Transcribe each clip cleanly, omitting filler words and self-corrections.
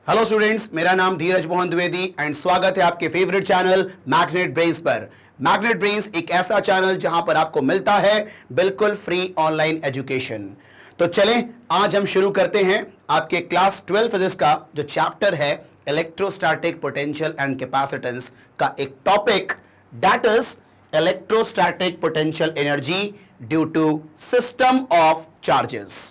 Hello students, मेरा नाम धीरज Mohan Dwivedi and स्वागत है आपके फेवरेट चैनल मैग्नेट ब्रेन्स पर। मैग्नेट ब्रेन्स एक ऐसा चैनल जहां पर आपको मिलता है बिल्कुल फ्री ऑनलाइन एजुकेशन। तो चलें आज हम शुरू करते हैं आपके क्लास 12 फिजिक्स का जो चैप्टर है इलेक्ट्रोस्टैटिक पोटेंशियल एंड कैपेसिटेंस का एक topic, that is electrostatic potential energy due to system of charges.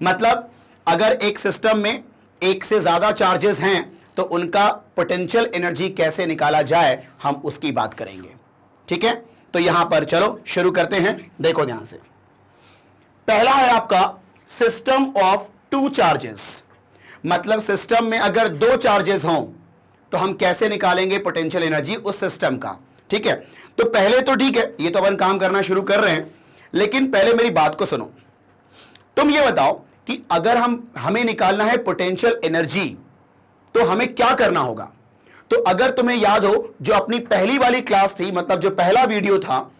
मतलब अगर एक सिस्टम में एक से ज्यादा चार्जेस हैं तो उनका पोटेंशियल एनर्जी कैसे निकाला जाए, हम उसकी बात करेंगे। ठीक है, तो यहां पर चलो शुरू करते हैं। देखो ध्यान से, पहला है आपका सिस्टम ऑफ टू चार्जेस। मतलब सिस्टम में अगर दो चार्जेस हों तो हम कैसे निकालेंगे पोटेंशियल एनर्जी उस सिस्टम का। ठीक है, तो पहले तो ठीक है, ये तो अपन काम करना शुरू कर रहे हैं, लेकिन पहले मेरी बात को सुनो। तुम ये बताओ कि अगर हमें निकालना है पोटेंशियल एनर्जी तो हमें क्या करना होगा। तो अगर तुम्हें याद हो, जो अपनी पहली वाली क्लास थी, मतलब जो पहला वीडियो था,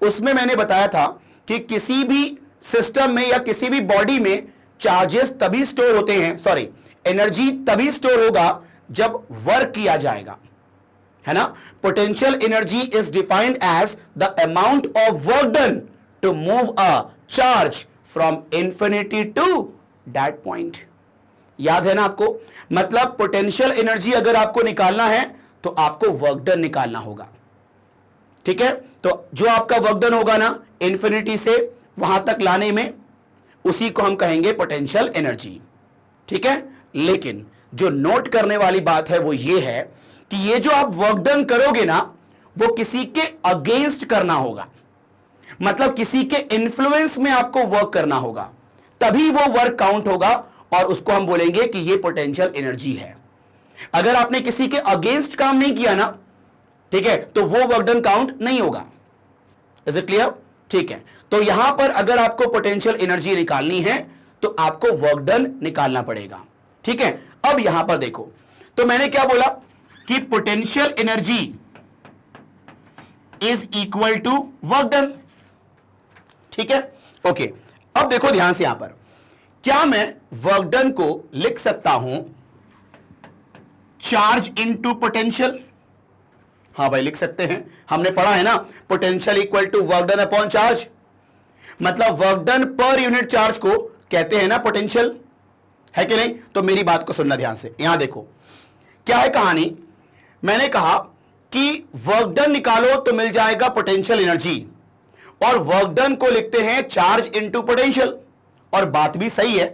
उसमें मैंने बताया था कि किसी भी सिस्टम में या किसी भी बॉडी में चार्जेस तभी स्टोर होते हैं, सॉरी, एनर्जी तभी स्टोर होगा जब वर्क किया जाएगा, है ना। Potential energy is defined as the amount of work done to move a charge from infinity to that point. याद है ना आपको। मतलब पोटेंशियल एनर्जी अगर आपको निकालना है तो आपको वर्क डन निकालना होगा। ठीक है, तो जो आपका वर्क डन होगा ना इंफिनिटी से वहां तक लाने में, उसी को हम कहेंगे पोटेंशियल एनर्जी। ठीक है, लेकिन जो नोट करने वाली बात है वो ये है कि ये जो आप वर्क डन करोगे ना, वो किसी के अगेंस्ट करना होगा। मतलब किसी के इन्फ्लुएंस में आपको वर्क करना होगा, तभी वो वर्क काउंट होगा और उसको हम बोलेंगे कि ये पोटेंशियल एनर्जी है। अगर आपने किसी के अगेंस्ट काम नहीं किया ना, ठीक है, तो वो वर्क डन काउंट नहीं होगा। Is it clear? ठीक है, तो यहां पर अगर आपको पोटेंशियल एनर्जी निकालनी है तो आपको वर्क डन निकालना पड़ेगा। ठीक है, अब यहां पर देखो, तो मैंने क्या बोला कि potential energy is equal to work done. ठीक है, ओके। अब देखो ध्यान से, यहां पर क्या मैं वर्क डन को लिख सकता हूं चार्ज इनटू पोटेंशियल? हां भाई, लिख सकते हैं। हमने पढ़ा है ना, potential equal to work done upon charge. मतलब वर्क डन पर यूनिट चार्ज को कहते हैं ना पोटेंशियल, है कि नहीं। तो मेरी बात को सुनना ध्यान से। यहां देखो क्या है कहानी। मैंने कहा कि वर्क डन निकालो तो मिल जाएगा पोटेंशियल एनर्जी, और वर्क डन को लिखते हैं चार्ज इनटू पोटेंशियल। और बात भी सही है।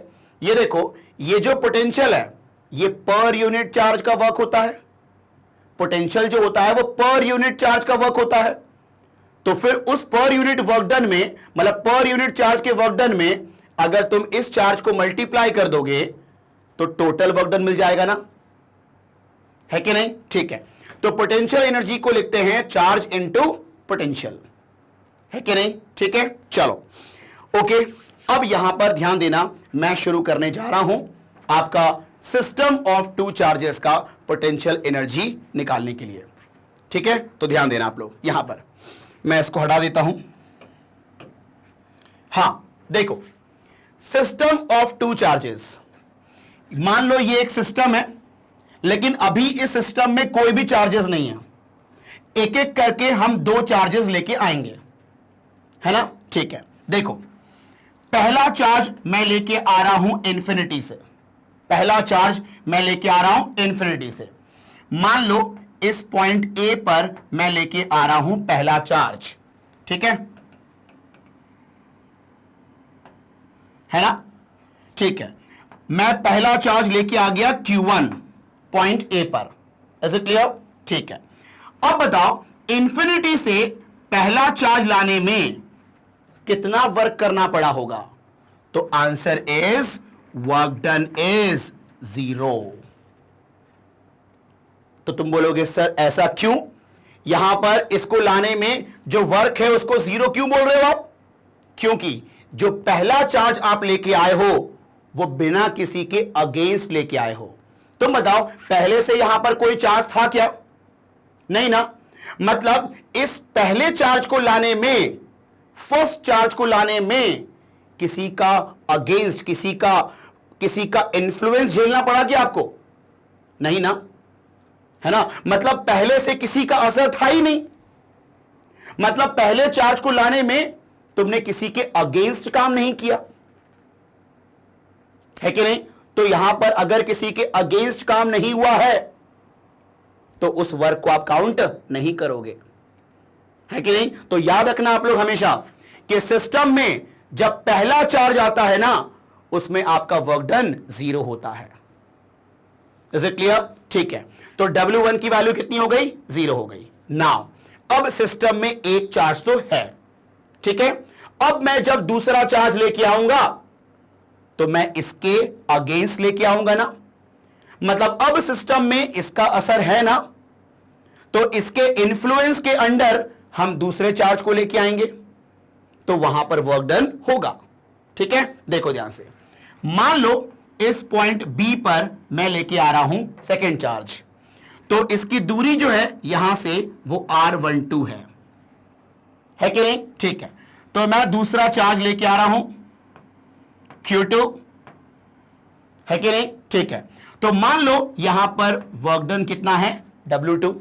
ये देखो, ये जो पोटेंशियल है ये पर यूनिट चार्ज का वर्क होता है। पोटेंशियल जो होता है वो पर यूनिट चार्ज का वर्क होता है। तो फिर उस पर यूनिट वर्क डन में, मतलब पर यूनिट चार्ज के वर्क डन में अगर तुम इस चार्ज को मल्टीप्लाई कर दोगे तो टोटल वर्क डन मिल जाएगा ना, है कि नहीं। ठीक है, तो पोटेंशियल एनर्जी को लिखते हैं चार्ज इनटू पोटेंशियल, है कि नहीं। ठीक है, चलो ओके। अब यहां पर ध्यान देना, मैं शुरू करने जा रहा हूं आपका सिस्टम ऑफ टू चार्जेस का पोटेंशियल एनर्जी निकालने के लिए। ठीक है, तो ध्यान देना आप लोग। यहां पर मैं इसको हटा देता हूं। हां देखो, सिस्टम ऑफ टू चार्जेस, मान लो ये एक सिस्टम है, लेकिन अभी इस सिस्टम में कोई भी चार्जेस नहीं है। एक एक करके हम दो चार्जेस लेके आएंगे, है ना। ठीक है, देखो पहला चार्ज मैं लेके आ रहा हूं इंफिनिटी से। पहला चार्ज मैं लेके आ रहा हूं इंफिनिटी से। मान लो इस पॉइंट ए पर मैं लेके आ रहा हूं पहला चार्ज। ठीक है ना। ठीक है, मैं पहला चार्ज लेके आ गया Q1 पॉइंट ए पर। Is it clear? ठीक है, अब बताओ इंफिनिटी से पहला चार्ज लाने में कितना वर्क करना पड़ा होगा। तो answer is work done is 0। तो तुम बोलोगे सर ऐसा क्यों, यहां पर इसको लाने में जो वर्क है उसको 0 क्यों बोल रहे हो आप? क्योंकि जो पहला चार्ज आप लेके आए हो वो बिना किसी के अगेंस्ट लेके आए हो। तुम बताओ पहले से यहां पर कोई चार्ज था क्या? नहीं ना। मतलब इस पहले चार्ज को लाने में, फर्स्ट चार्ज को लाने में किसी का अगेंस्ट, किसी का इन्फ्लुएंस झेलना पड़ा क्या आपको? नहीं ना, है ना। मतलब पहले से किसी का असर था ही नहीं, मतलब पहले चार्ज को लाने में तुमने किसी के अगेंस्ट काम नहीं किया, है कि नहीं। तो यहां पर अगर किसी के अगेंस्ट काम नहीं हुआ है तो उस वर्क को आप काउंट नहीं करोगे, है कि नहीं। तो याद रखना आप लोग हमेशा कि सिस्टम में जब पहला चार्ज आता है ना, उसमें आपका वर्क डन 0 होता है। Is it clear? ठीक है, तो W1 की वैल्यू कितनी हो गई? 0 हो गई। नाउ अब सिस्टम में एक चार्ज तो है, ठीक है। अब मैं जब दूसरा चार्ज लेके आऊंगा तो मैं इसके अगेंस्ट लेके आऊंगा ना, मतलब अब सिस्टम में इसका असर है ना, तो इसके इन्फ्लुएंस के अंडर हम दूसरे चार्ज को लेके आएंगे तो वहां पर वर्क डन होगा, ठीक है। देखो ध्यान से, मान लो इस पॉइंट बी पर मैं लेके आ रहा हूं सेकेंड चार्ज, तो इसकी दूरी जो है यहां से वो R12 है कि नहीं? ठीक है, तो मैं दूसरा चार्ज लेके आ रहा हूं Q2, है कि नहीं? ठीक है, तो मान लो यहां पर वर्क डन कितना है? W2,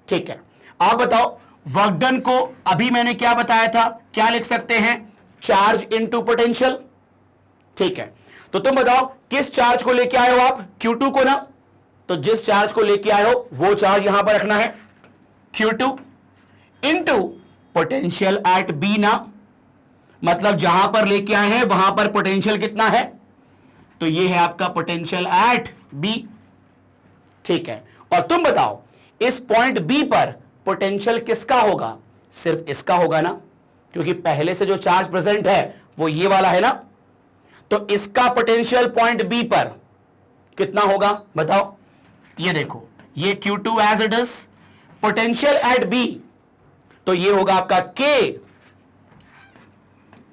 ठीक है। आप बताओ वर्क डन को अभी मैंने क्या बताया था, क्या लिख सकते हैं? चार्ज इनटू पोटेंशियल, ठीक है। तो तुम बताओ किस चार्ज को लेके आए हो आप? Q2 को ना, तो जिस चार्ज को लेके आए हो वो चार्ज यहां पर रखना है Q2 into potential at B ना, मतलब जहां पर लेके आए हैं वहां पर पोटेंशियल कितना है? तो ये है आपका पोटेंशियल एट B, ठीक है। और तुम बताओ इस पॉइंट B पर पोटेंशियल किसका होगा? सिर्फ इसका होगा ना, क्योंकि पहले से जो चार्ज प्रेजेंट है वो ये वाला है ना, तो इसका पोटेंशियल पॉइंट B पर कितना होगा बताओ? ये देखो, ये Q2 as it is, potential at B, तो ये होगा आपका K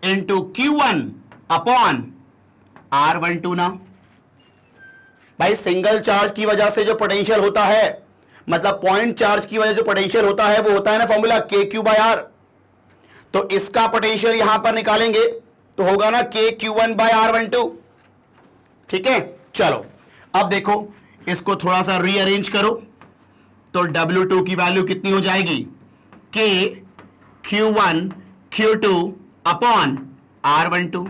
into Q1 upon R12 ना। भाई सिंगल चार्ज की वजह से जो पोटेंशियल होता है, मतलब पॉइंट चार्ज की वजह से जो पोटेंशियल होता है वो होता है ना फॉर्मूला KQ/R, तो इसका पोटेंशियल यहां पर निकालेंगे तो होगा ना KQ1/R12, ठीक है। चलो अब देखो इसको थोड़ा सा रीअरेंज करो, तो W2 की वैल्यू कितनी हो जाएगी? KQ1 Q2 अपॉन R12,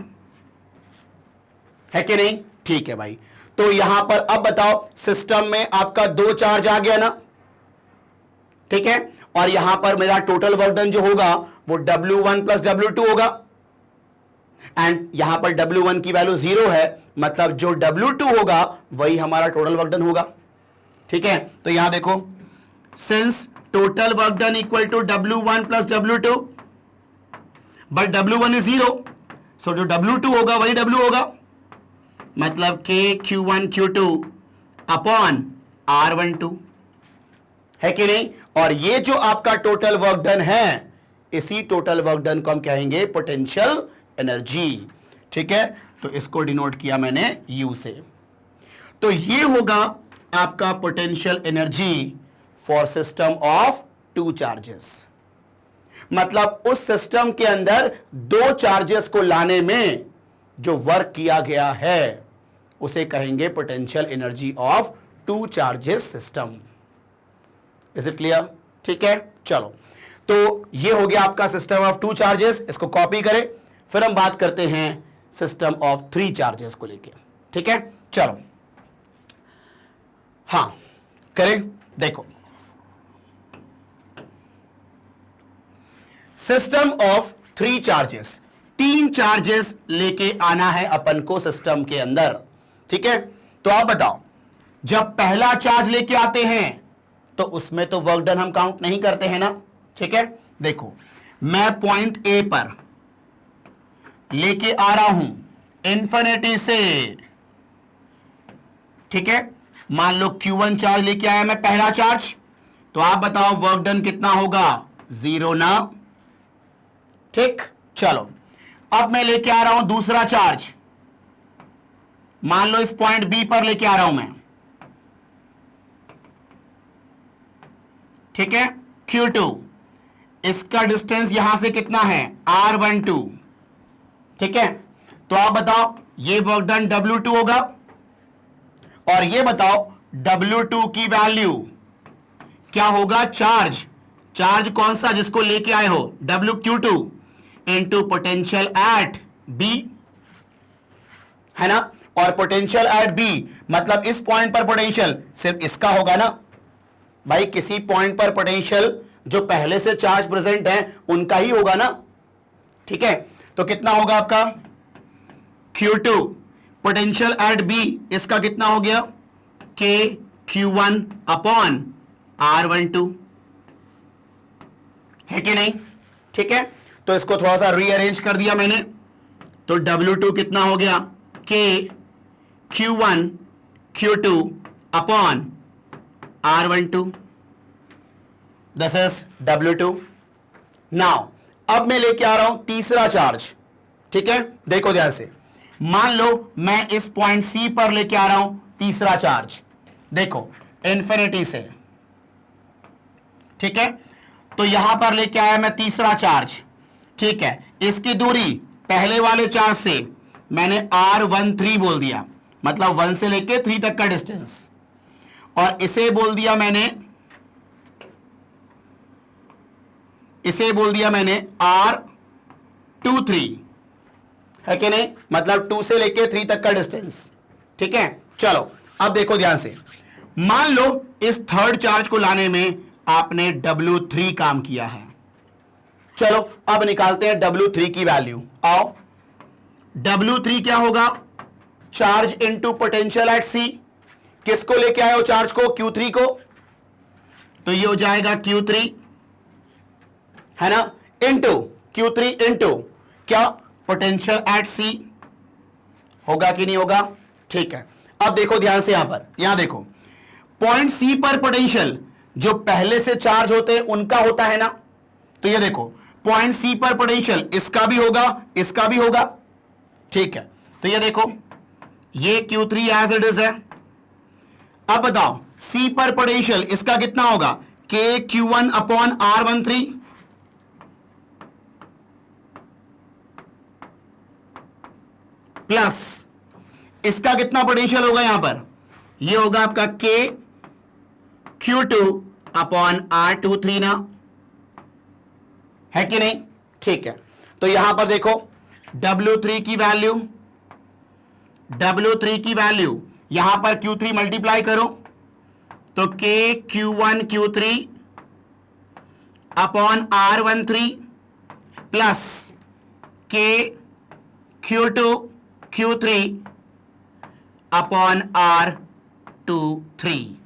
है कि नहीं? ठीक है भाई, तो यहां पर अब बताओ सिस्टम में आपका 2 चार्ज आ गया ना, ठीक है, और यहां पर मेरा टोटल वर्क डन जो होगा वो W1 प्लस W2 होगा, एंड यहां पर W1 की वैल्यू 0 है, मतलब जो W2 होगा वही हमारा टोटल वर्क डन होगा, ठीक है। तो यहां देखो, since total work done equal to W1 plus W2, but W1 is 0, so जो W2 होगा वही W होगा, मतलब KQ1 Q2 अपॉन R12, है कि नहीं। और ये जो आपका टोटल वर्क डन है, इसी टोटल वर्क डन को हम कहेंगे पोटेंशियल एनर्जी, ठीक है। तो इसको डिनोट किया मैंने U से। तो ये होगा आपका potential energy for system of 2 charges, मतलब उस सिस्टम के अंदर 2 चार्जेस को लाने में जो वर्क किया गया है उसे कहेंगे potential energy of 2 charges system. Is it clear? ठीक है, चलो तो ये हो गया आपका सिस्टम ऑफ 2 चार्जेस, इसको कॉपी करें, फिर हम बात करते हैं सिस्टम ऑफ 3 चार्जेस को लेके, ठीक है। चलो हां करें, देखो सिस्टम ऑफ 3 चार्जेस, 3 चार्जेस लेके आना है अपन को सिस्टम के अंदर, ठीक है। तो आप बताओ जब पहला चार्ज लेके आते हैं तो उसमें तो वर्क डन हम काउंट नहीं करते हैं ना, ठीक है। देखो मैं पॉइंट A पर लेके आ रहा हूं इंफिनिटी से, ठीक है। मान लो Q1 चार्ज लेके आया मैं पहला चार्ज, तो आप बताओ वर्क डन कितना होगा? 0 ना, ठीक। चलो अब मैं लेके आ रहा हूं दूसरा चार्ज, मान लो इस पॉइंट B पर लेके आ रहा हूं मैं, ठीक है। Q2, इसका डिस्टेंस यहां से कितना है? R12, ठीक है। तो आप बताओ ये वर्क डन W2 होगा, और ये बताओ W2 की वैल्यू क्या होगा? चार्ज, चार्ज कौन सा जिसको लेके आए हो? WQ2 into potential at B, है ना? और पोटेंशियल एट B मतलब इस पॉइंट पर पोटेंशियल सिर्फ इसका होगा ना भाई, किसी पॉइंट पर पोटेंशियल जो पहले से चार्ज प्रेजेंट है उनका ही होगा ना, ठीक है? तो कितना होगा आपका Q2 पोटेंशियल एट B, इसका कितना हो गया? K Q1 अपॉन R12, है कि नहीं? ठीक है, तो इसको थोड़ा सा रीअरेंज कर दिया मैंने, तो W2 कितना हो गया? K Q1 Q2 upon R12, this is W2। Now अब मैं लेके आ रहा हूं तीसरा चार्ज, ठीक है? देखो ध्यान से, मान लो मैं इस पॉइंट C पर लेके आ रहा हूं तीसरा चार्ज, देखो इंफिनिटी से, ठीक है? तो यहां पर लेके आया मैं तीसरा चार्ज, ठीक है? इसकी दूरी पहले वाले चार्ज से मैंने R13 बोल दिया, मतलब 1 से लेके 3 तक का डिस्टेंस, और इसे बोल दिया मैंने R23, है कि नहीं? मतलब 2 से लेके 3 तक का डिस्टेंस, ठीक है? चलो अब देखो ध्यान से, मान लो इस थर्ड चार्ज को लाने में आपने W3 काम किया है। चलो अब निकालते हैं W3 की वैल्यू। आओ, W3 क्या होगा? Charge into potential eight C। किसको लेके आए हो चार्ज को? Q3 को, तो ये हो जाएगा Q3, है ना? इनटू Q3 इनटू क्या? पोटेंशियल एट C, होगा कि नहीं होगा? ठीक है, अब देखो ध्यान से, यहां देखो, पॉइंट C पर पोटेंशियल जो पहले से चार्ज होते हैं उनका होता है ना, तो ये देखो पॉइंट C पर पोटेंशियल इसका भी होगा, इसका भी होगा, ठीक है? तो ये देखो, ये Q3 एज इट इज है। अब बताओ C पर पोटेंशियल इसका कितना होगा? K Q1 upon R13, plus इसका कितना पोटेंशियल होगा यहां पर? ये होगा आपका K Q2 अपॉन R23 ना, है कि नहीं? ठीक है, तो यहां पर देखो W3 की वैल्यू यहां पर Q3 मल्टीप्लाई करो, तो K Q1 Q3 upon R13 plus K Q2 Q3 upon R23,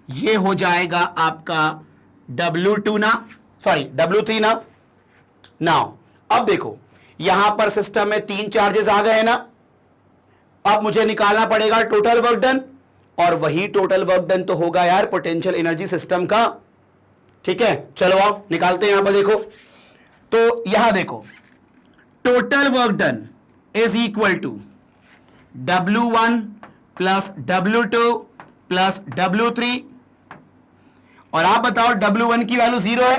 ये हो जाएगा आपका W2 ना, सॉरी W3 ना। नाउ अब देखो, यहां पर सिस्टम में 3 चार्जेस आ गए ना, अब मुझे निकालना पड़ेगा टोटल वर्क डन, और वही टोटल वर्क डन तो होगा यार पोटेंशियल एनर्जी सिस्टम का, ठीक है? चलो आओ निकालते हैं। यहां पर देखो, तो यहां देखो total work done is equal to W1 plus W2 plus W3, और आप बताओ W1 की वैल्यू 0 है,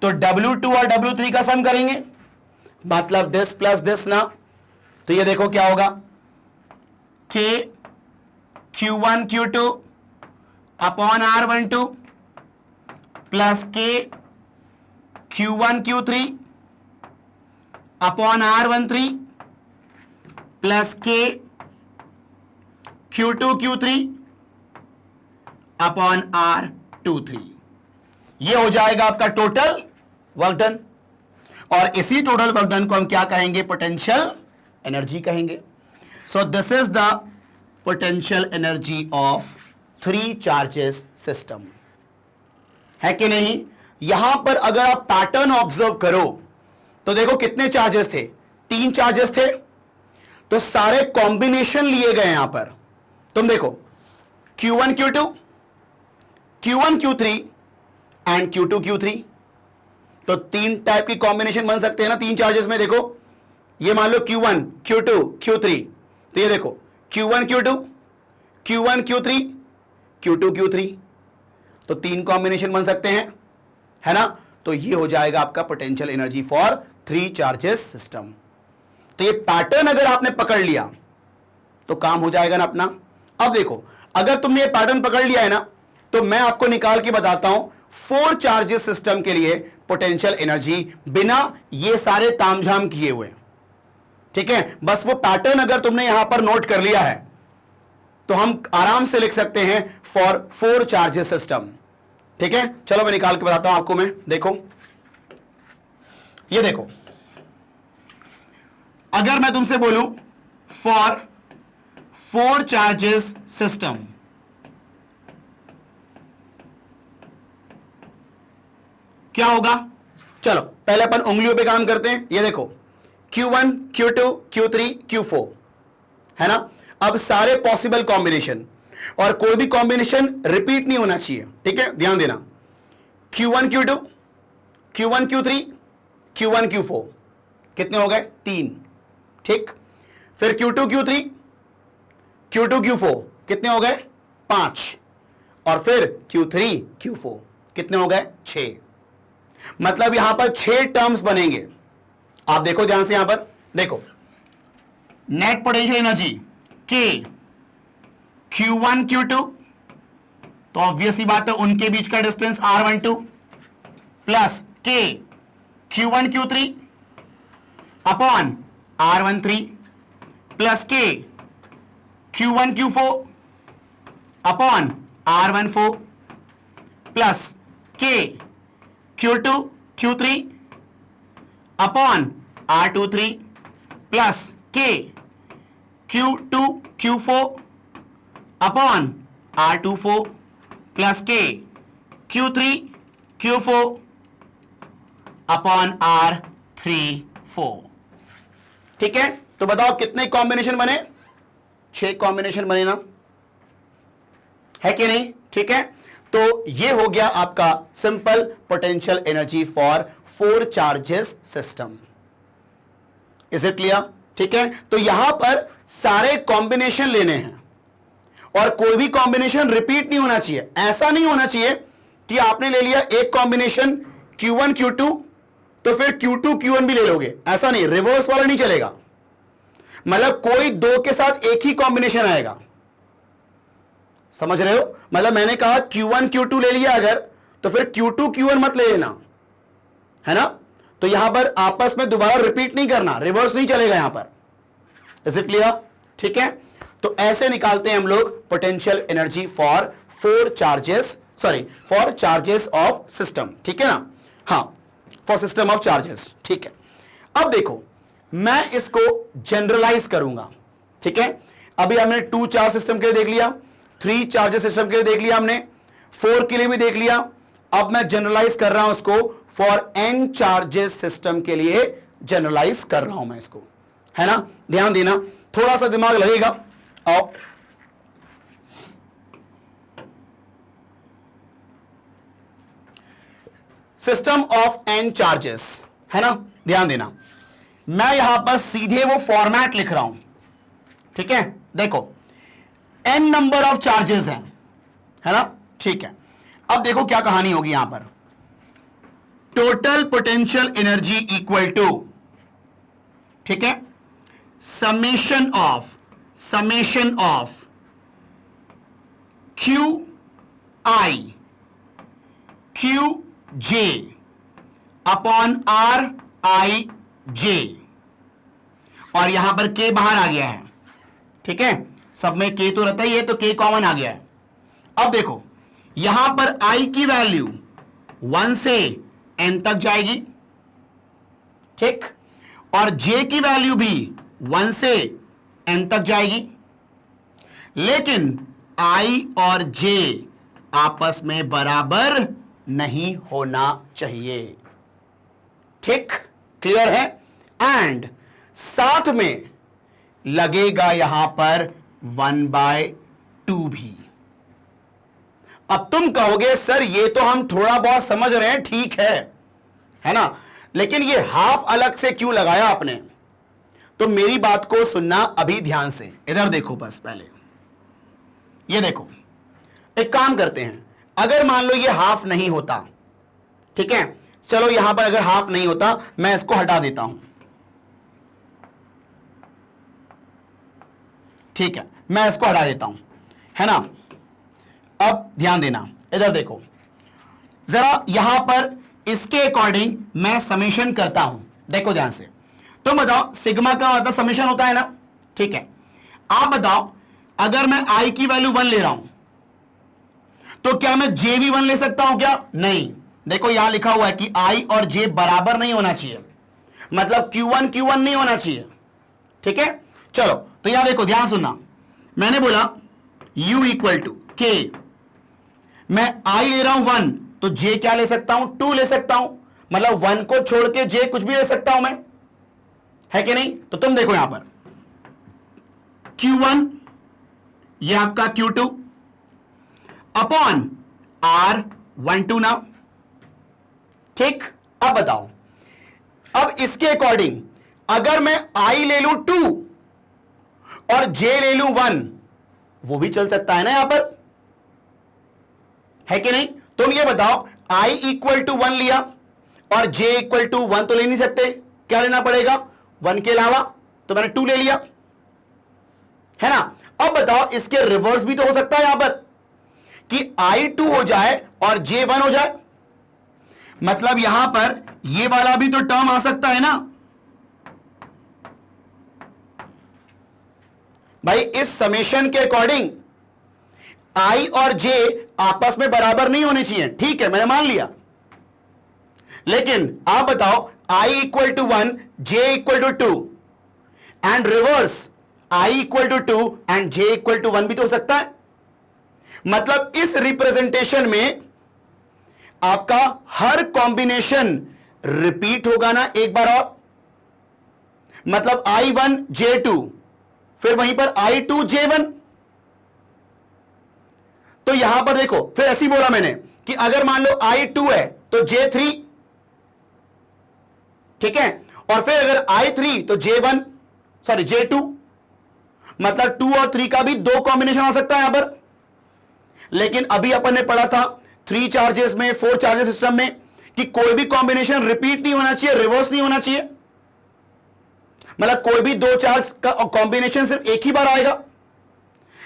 तो W2 और W3 का सम करेंगे, मतलब दिस प्लस दिस ना, तो ये देखो क्या होगा? K Q1 Q2 upon R12 plus K Q1 Q3 upon R13 plus K Q2 Q3 upon R23, ये हो जाएगा आपका टोटल वर्क डन, और इसी टोटल वर्क डन को हम क्या कहेंगे? पोटेंशियल एनर्जी कहेंगे। So this is the potential energy of 3 charges system, है कि नहीं? यहां पर अगर आप पैटर्न ऑब्जर्व करो तो देखो कितने चार्जेस थे? 3 चार्जेस थे, तो सारे कॉम्बिनेशन लिए गए यहां पर। तुम देखो Q1 Q2, Q1 Q3 and Q2 Q3, तो 3 टाइप की कॉम्बिनेशन बन सकते हैं ना 3 चार्जेस में। देखो ये मान लो Q1 Q2 Q3, तो ये देखो Q1 Q2 Q1 Q3 Q2 Q3, तो 3 कॉम्बिनेशन बन सकते हैं, है ना? तो ये हो जाएगा आपका potential energy for 3 charges system. तो ये पैटर्न अगर आपने पकड़ लिया तो काम हो जाएगा ना अपना। अब देखो, अगर तुमने ये पैटर्न पकड़ लिया है ना, तो मैं आपको निकाल के बताता हूं 4 चार्जेस सिस्टम के लिए पोटेंशियल एनर्जी बिना ये सारे तामझाम किए हुए। ठीक है, बस वो पैटर्न अगर तुमने यहां पर नोट कर लिया है तो हम आराम से लिख सकते हैं फॉर 4 चार्जेस सिस्टम। ठीक है, चलो मैं निकाल के बताता हूं आपको। मैं देखो, ये देखो, अगर मैं तुमसे बोलूं फॉर 4 चार्जेस सिस्टम, क्या होगा? चलो पहले अपन उंगलियों पे काम करते हैं। ये देखो, Q1, Q2, Q3, Q4 है ना। अब सारे पॉसिबल कॉम्बिनेशन, और कोई भी कॉम्बिनेशन रिपीट नहीं होना चाहिए। ठीक है, ध्यान देना। Q1, Q2, Q1, Q3, Q1, Q4 कितने हो गए? 3। ठीक, फिर Q2, Q3, Q2, Q4 कितने हो गए? 5। और फिर Q3, Q4 कितने हो गए? 6। मतलब यहां पर 6 टर्म्स बनेंगे। आप देखो ध्यान से, यहां पर देखो, net potential energy K Q1, Q2, तो ऑब्वियस सी बात है उनके बीच का distance R12 plus K Q1, Q3 upon R13 plus K Q1, Q4 upon R14 plus K Q2, Q3 upon R23 plus K Q2, Q4 upon R24 plus K Q3, Q4 upon R34। ठीक है, तो बताओ कितने combination बने? 6 combination बने ना, है कि नहीं? ठीक है, तो ये हो गया आपका simple potential energy for 4 charges system. Is it clear? ठीक है, तो यहां पर सारे कॉम्बिनेशन लेने हैं और कोई भी कॉम्बिनेशन रिपीट नहीं होना चाहिए। ऐसा नहीं होना चाहिए कि आपने ले लिया एक कॉम्बिनेशन Q1, Q2, तो फिर Q2, Q1 भी ले लोगे। ऐसा नहीं, रिवर्स वाला नहीं चलेगा। मतलब कोई 2 के साथ एक ही कॉम्बिनेशन आएगा। समझ रहे हो? मतलब मैंने कहा Q1, Q2 ले लिया अगर, तो फिर Q2, Q1 मत ले लेना, है ना। तो यहां पर आपस में दोबारा रिपीट नहीं करना, रिवर्स नहीं चलेगा यहां पर। Is it clear? ठीक है, तो ऐसे निकालते हैं हम लोग potential energy for 4 charges, sorry for charges of system. ठीक है ना, हां, फॉर सिस्टम ऑफ चार्जेस। ठीक है, अब देखो मैं इसको जनरलाइज करूंगा। ठीक है, अभी हमने 2 चार्ज सिस्टम के लिए देख लिया, 3 चार्जेस सिस्टम के लिए देख लिया हमने, 4 के लिए भी देख लिया। अब मैं जनरलाइज कर रहा हूं उसको फॉर n चार्जेस सिस्टम के लिए जनरलाइज कर रहा हूं मैं इसको, है ना। ध्यान देना, थोड़ा सा दिमाग लगेगा। आओ, सिस्टम ऑफ n चार्जेस, है ना। ध्यान देना, मैं यहां पर सीधे वो फॉर्मेट लिख रहा हूं। ठीक है, देखो n नंबर ऑफ चार्जेस हैं, है ना। ठीक है, अब देखो क्या कहानी होगी यहां पर। Total potential energy equal to, ठीक है, summation of q j upon r i j, और यहां पर के बाहर आ गया है। ठीक है, सब में के तो रहता ही है, तो के कॉमन आ गया है। अब देखो यहां पर आई की वैल्यू 1 से n तक जाएगी, ठीक, और j की वैल्यू भी 1 से n तक जाएगी, लेकिन i और j आपस में बराबर नहीं होना चाहिए। ठीक, क्लियर है? एंड साथ में लगेगा यहां पर 1/2 भी। अब तुम कहोगे सर ये तो हम थोड़ा बहुत समझ रहे हैं, ठीक है ना, लेकिन ये हाफ अलग से क्यों लगाया आपने? तो मेरी बात को सुनना अभी ध्यान से, इधर देखो बस पहले, ये देखो, एक काम करते हैं, अगर मान लो ये हाफ नहीं होता, ठीक है, चलो यहां पर अगर हाफ नहीं होता मैं इसको हटा देता हूं, ठीक है, मैं इसको हटा देता हूं, है ना। अब ध्यान देना, इधर देखो जरा, यहां पर इसके अकॉर्डिंग मैं समेशन करता हूं, देखो ध्यान से। तुम बताओ सिग्मा का मतलब समेशन होता है ना, ठीक है। आप बताओ अगर मैं आई की वैल्यू 1 ले रहा हूं तो क्या मैं जे भी 1 ले सकता हूं क्या? नहीं। देखो यहां लिखा हुआ है कि आई और जे बराबर नहीं होना चाहिए, मतलब Q1 Q1 नहीं होना चाहिए, ठीक है। चलो तो यहां देखो, ध्यान सुनना, मैंने बोला U इक्वल टू के, मैं आई ले रहा हूं 1 तो जे क्या ले सकता हूं? 2 ले सकता हूं, मतलब 1 को छोड़ के जे कुछ भी ले सकता हूं मैं, है कि नहीं? तो तुम देखो यहां पर Q1 ये आपका Q2 अपॉन R12 ना, ठीक। अब बताओ, अब इसके अकॉर्डिंग अगर मैं I ले लूं 2 और J ले लूं 1, वो भी चल सकता है ना यहां पर, है कि नहीं? तुम ये बताओ, I इक्वल टू 1 लिया और J इक्वल टू 1 तो ले नहीं सकते, क्या लेना पड़ेगा? 1 के अलावा, तो मैंने 2 ले लिया, है ना। अब बताओ इसके रिवर्स भी तो हो सकता है यहां पर कि I2 हो जाए और J1 हो जाए, मतलब यहां पर ये वाला भी तो टर्म आ सकता है ना भाई। इस समेशन के अकॉर्डिंग I और J आपस में बराबर नहीं होने चाहिए, ठीक है, मैंने मान लिया। लेकिन आप बताओ I equal to 1 J equal to 2 and reverse I equal to 2 and J equal to 1 भी तो हो सकता है, मतलब इस रिप्रेजेंटेशन में आपका हर कॉम्बिनेशन रिपीट होगा ना एक बार और, मतलब I1 J2 फिर वहीं पर I2 J1। तो यहां पर देखो फिर ऐसे ही बोला मैंने कि अगर मान लो I2 है तो J3, ठीक है, और फिर अगर I3 तो J1 सॉरी J2, मतलब 2 और 3 का भी 2 कॉम्बिनेशन आ सकता है यहां पर। लेकिन अभी अपन ने पढ़ा था 3 चार्जेस में, 4 चार्जेस सिस्टम में कि कोई भी कॉम्बिनेशन रिपीट नहीं होना चाहिए, रिवर्स नहीं होना चाहिए, मतलब कोई भी 2 चार्ज का कॉम्बिनेशन सिर्फ एक ही बार आएगा।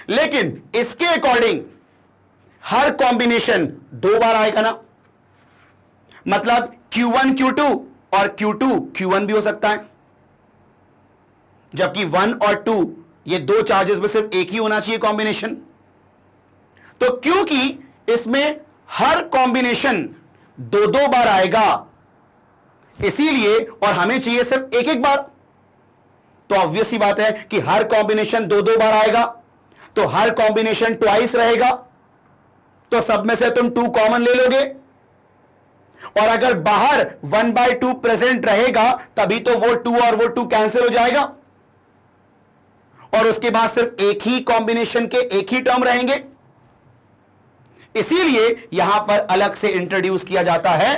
लेकिन इसके अकॉर्डिंग हर कॉम्बिनेशन 2 बार आएगा ना, मतलब Q1 Q2 और Q2 Q1 भी हो सकता है, जबकि 1 और 2 ये 2 चार्जेस में सिर्फ एक ही होना चाहिए कॉम्बिनेशन। तो क्योंकि इसमें हर कॉम्बिनेशन 2-2 बार आएगा इसीलिए, और हमें चाहिए सिर्फ एक बार, तो ऑब्वियस सी बात है कि हर कॉम्बिनेशन 2-2 बार आएगा, तो हर कॉम्बिनेशन ट्वाइस रहेगा, तो सब में से तुम 2 कॉमन ले लोगे, और अगर बाहर 1/2 प्रेजेंट रहेगा तभी तो वो 2 और वो 2 कैंसिल हो जाएगा, और उसके बाद सिर्फ एक ही कॉम्बिनेशन के एक ही टर्म रहेंगे। इसीलिए यहां पर अलग से इंट्रोड्यूस किया जाता है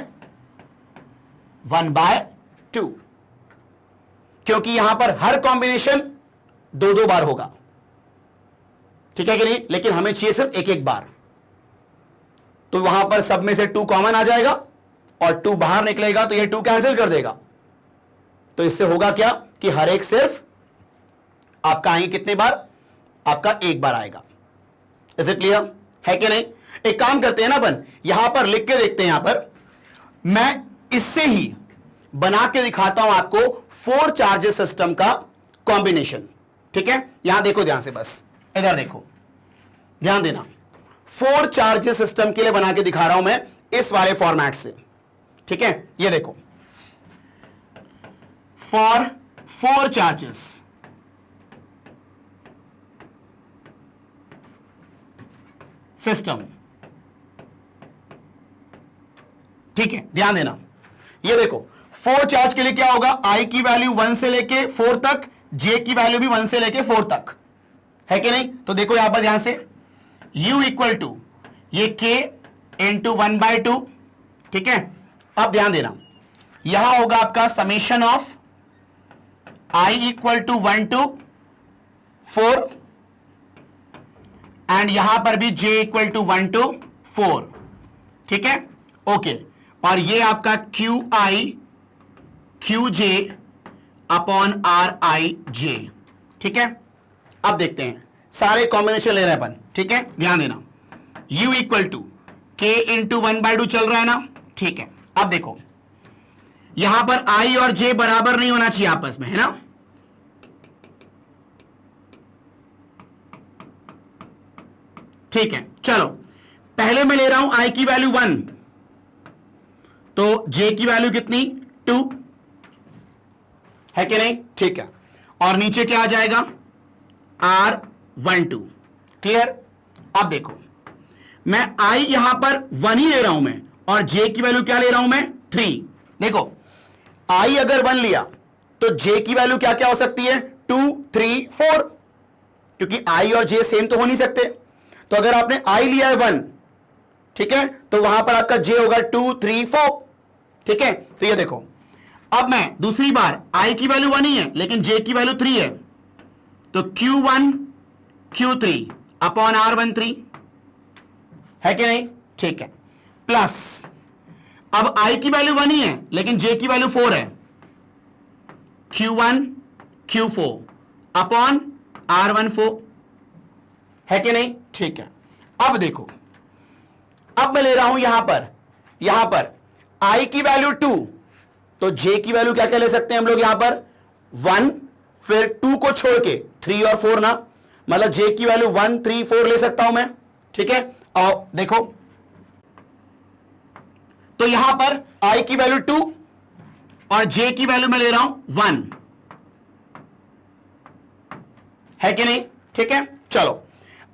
1/2, क्योंकि यहां पर हर कॉम्बिनेशन 2-2 बार होगा, ठीक है कि नहीं। लेकिन हमें चाहिए सिर्फ एक बार, तो वहां पर सब में से 2 कॉमन आ जाएगा और 2 बाहर निकलेगा तो यह 2 कैंसिल कर देगा। तो इससे होगा क्या कि हर एक सिर्फ आपका आएंगे कितने बार? आपका एक बार आएगा। इज इट क्लियर, है कि नहीं? एक काम करते हैं ना अपन, यहां पर लिख के देखते हैं, यहां पर मैं इससे ही बना के दिखाता हूं आपको 4 चार्जेस सिस्टम का कॉम्बिनेशन, ठीक है। यहां देखो ध्यान से, बस इधर देखो, ध्यान देना, 4 चार्जेस सिस्टम के लिए बना के दिखा रहा हूं मैं इस वाले फॉर्मेट से, ठीक है। ये देखो, फॉर 4 चार्जेस सिस्टम, ठीक है, ध्यान देना। ये देखो 4 चार्ज के लिए क्या होगा, I की वैल्यू 1 से लेके 4 तक, J की वैल्यू भी 1 से लेके 4 तक, है कि नहीं। तो देखो यहां पर ध्यान से, U इक्वल टू ये K इंटू 1/2, ठीक है। अब ध्यान देना, यहां होगा आपका summation of I equal to 1 to 4 and यहां पर भी J इक्वल टू 1 to 4, ठीक है, ओके। और ये आपका QI QJ अपॉन RIJ, ठीक है। अब देखते हैं, सारे कॉम्बिनेशन ले रहे हैं अपन, ठीक है, ध्यान देना। u equal to k into 1/2 चल रहा है ना, ठीक है। अब देखो यहां पर i और j बराबर नहीं होना चाहिए आपस में, है ना। ठीक है, चलो पहले मैं ले रहा हूं i की वैल्यू 1, तो j की वैल्यू कितनी 2 है कि नहीं, ठीक है। और नीचे क्या आ जाएगा R12, क्लियर। अब देखो मैं i यहां पर 1 ही ले रहा हूं मैं, और j की वैल्यू क्या ले रहा हूं मैं 3। देखो i अगर 1 लिया तो j की वैल्यू क्या क्या हो सकती है 2 3 4, क्योंकि i और j सेम तो हो नहीं सकते। तो अगर आपने i लिया है 1, ठीक है, तो वहां पर आपका j होगा 2 3 4, ठीक है। तो ये देखो अब मैं दूसरी बार i की वैल्यू 1 ही है लेकिन j की वैल्यू 3 है, तो Q1 Q3 अपॉन R13 है कि नहीं, ठीक है। प्लस अब i की वैल्यू 1 ही है लेकिन j की वैल्यू 4 है, Q1 Q4 अपॉन R14 है कि नहीं, ठीक है। अब देखो अब मैं ले रहा हूं यहां पर i की वैल्यू 2, तो j की वैल्यू क्या क्या ले सकते हैं हम लोग यहां पर 1, फिर 2 को छोड़ के 3 और 4 ना, मतलब j की वैल्यू 1 3 4 ले सकता हूं मैं, ठीक है। और देखो तो यहां पर i की वैल्यू 2 और j की वैल्यू मैं ले रहा हूं 1, है कि नहीं, ठीक है। चलो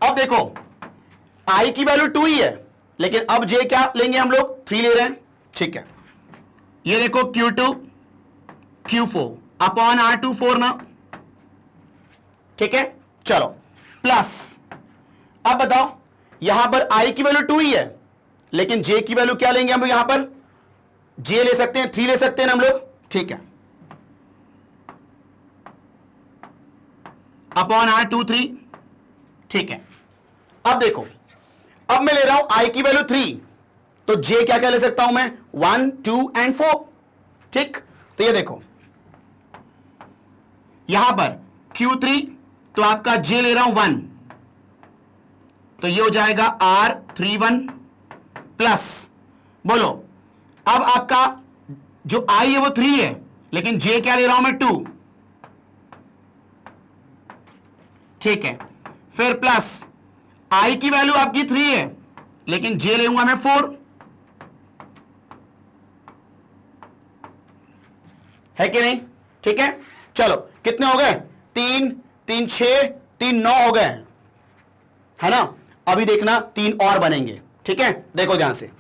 अब देखो i की वैल्यू 2 ही है लेकिन अब j क्या लेंगे हम लोग 3 ले रहे हैं, ठीक है। ये देखो Q2 Q4 अपॉन R24 ना, ठीक है। चलो प्लस अब बताओ यहां पर i की वैल्यू 2 ही है लेकिन j की वैल्यू क्या लेंगे हम लोग, यहां पर j ले सकते हैं 3 ले सकते हैं हम लोग, ठीक है, अपॉन R23, ठीक है। अब देखो अब मैं ले रहा हूं i की वैल्यू 3, तो j क्या क्या ले सकता हूं मैं 1 2 एंड 4, ठीक। तो ये देखो यहां पर Q3 तो आपका j ले रहा हूं 1, तो ये हो जाएगा R31 प्लस बोलो अब आपका जो i है वो 3 है लेकिन j क्या ले रहा हूं मैं 2, ठीक है। फिर प्लस i की वैल्यू आपकी 3 है लेकिन j लेऊंगा मैं 4, है कि नहीं, ठीक है। चलो कितने हो गए 3 3 6 3 9 हो गए, है ना। अभी देखना 3 और बनेंगे, ठीक है। देखो ध्यान से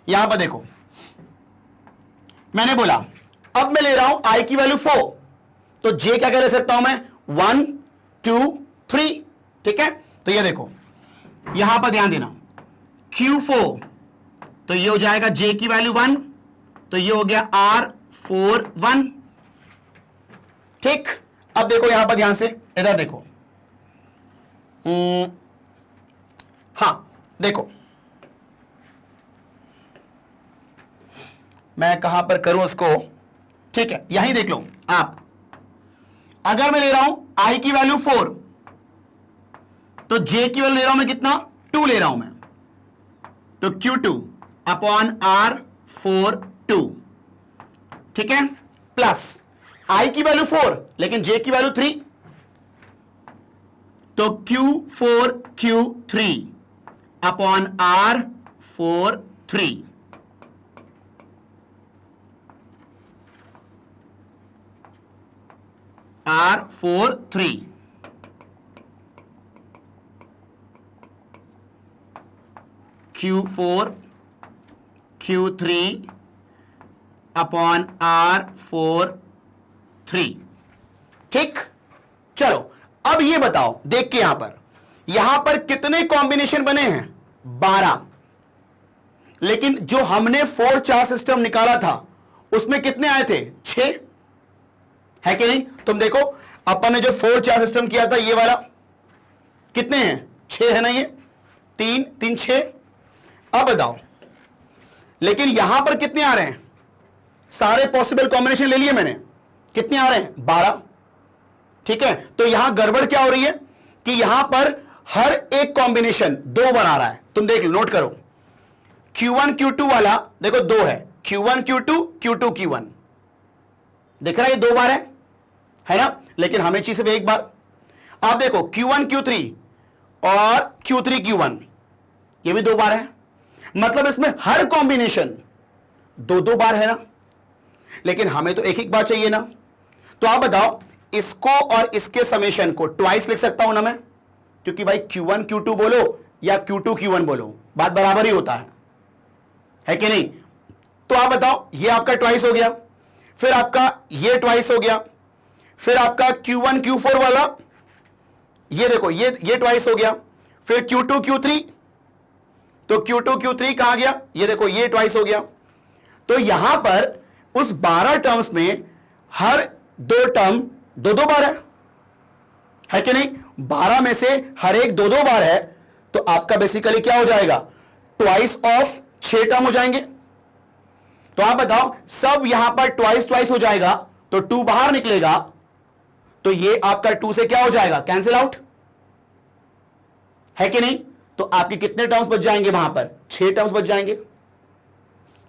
यहां पर देखो मैंने बोला अब मैं ले रहा हूं i की वैल्यू 4, तो j क्या क्या ले सकता हूं मैं 1 2 3, ठीक है। तो ये देखो यहां पर ध्यान देना Q4 तो ये हो जाएगा j की वैल्यू 1, तो ये हो गया R41, ठीक। अब देखो यहां पर ध्यान से इधर देखो, हां देखो मैं कहां पर करूं उसको, ठीक है, यहीं देख लो आप। अगर मैं ले रहा हूं i की वैल्यू 4 तो j की वैल्यू ले रहा हूं मैं कितना 2 ले रहा हूं मैं, तो Q2 अपॉन R42, ठीक है। प्लस i की वैल्यू 4 लेकिन j की वैल्यू 3, तो Q4 Q3 upon R43, R43, Q4 Q3 upon R43, ठीक। चलो अब ये बताओ देख के यहां पर कितने कॉम्बिनेशन बने हैं 12, लेकिन जो हमने 4 सिस्टम निकाला था उसमें कितने आए थे 6, है कि नहीं। तुम देखो अपन ने जो 4 सिस्टम किया था ये वाला कितने हैं 6 है ना, ये 3 3 6। अब बताओ लेकिन यहां पर कितने आ रहे हैं, सारे पॉसिबल कॉम्बिनेशन ले लिए मैंने, कितने आ रहे हैं 12, ठीक है। तो यहां गड़बड़ क्या हो रही है कि यहां पर हर एक कॉम्बिनेशन दो बना रहा है। तुम देख लो, नोट करो, Q1 Q2 वाला देखो दो है, Q1 Q2 Q2 Q1, देख रहा है ये दो बार है ना, लेकिन हमें चाहिए सिर्फ एक बार। आप देखो Q1 Q3 और Q3 Q1, ये भी दो बार है, मतलब इसमें हर कॉम्बिनेशन दो दो बार है ना, लेकिन हमें तो एक एक बार चाहिए ना। तो आप बताओ, इसको और इसके समेशन को ट्वाइस लिख सकता हूं ना मैं, क्योंकि भाई Q1 Q2 बोलो या Q2 Q1 बोलो, बात बराबर ही होता है कि नहीं। तो आप बताओ, ये आपका ट्वाइस हो गया, फिर आपका ये ट्वाइस हो गया, फिर आपका Q1 Q4 वाला, ये देखो ये ट्वाइस हो गया, फिर Q2 Q3, तो Q2 Q3 कहां गया, ये देखो ये ट्वाइस हो गया। तो यहां पर उस 12 टर्म्स में हर दो टर्म दो दो बार है कि नहीं, 12 में से हर एक दो दो बार है, तो आपका बेसिकली क्या हो जाएगा, ट्वाइस ऑफ 6 टर्म हो जाएंगे। तो आप बताओ, सब यहां पर ट्वाइस ट्वाइस हो जाएगा, तो 2 बाहर निकलेगा, तो ये आपका 2 से क्या हो जाएगा, कैंसिल आउट, है कि नहीं। तो आपके कितने टर्म्स बच जाएंगे वहां पर, 6 टर्म्स बच जाएंगे।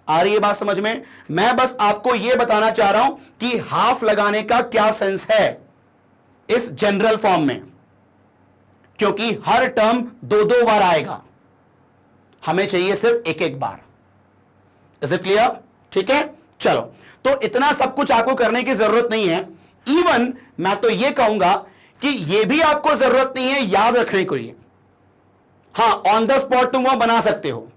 आ रही है बात समझ में। मैं बस आपको यह बताना चाह रहा हूं कि हाफ लगाने का क्या सेंस है इस जनरल फॉर्म में, क्योंकि हर टर्म दो दो बार आएगा, हमें चाहिए सिर्फ एक एक बार। Is it clear? ठीक है, चलो। तो इतना सब कुछ आपको करने की जरूरत नहीं है। इवन मैं तो यह कहूंगा कि यह भी आपको जरूरत नहीं है याद रखने के लिए। हां, ऑन द स्पॉट तुम वहां बना सकते हो,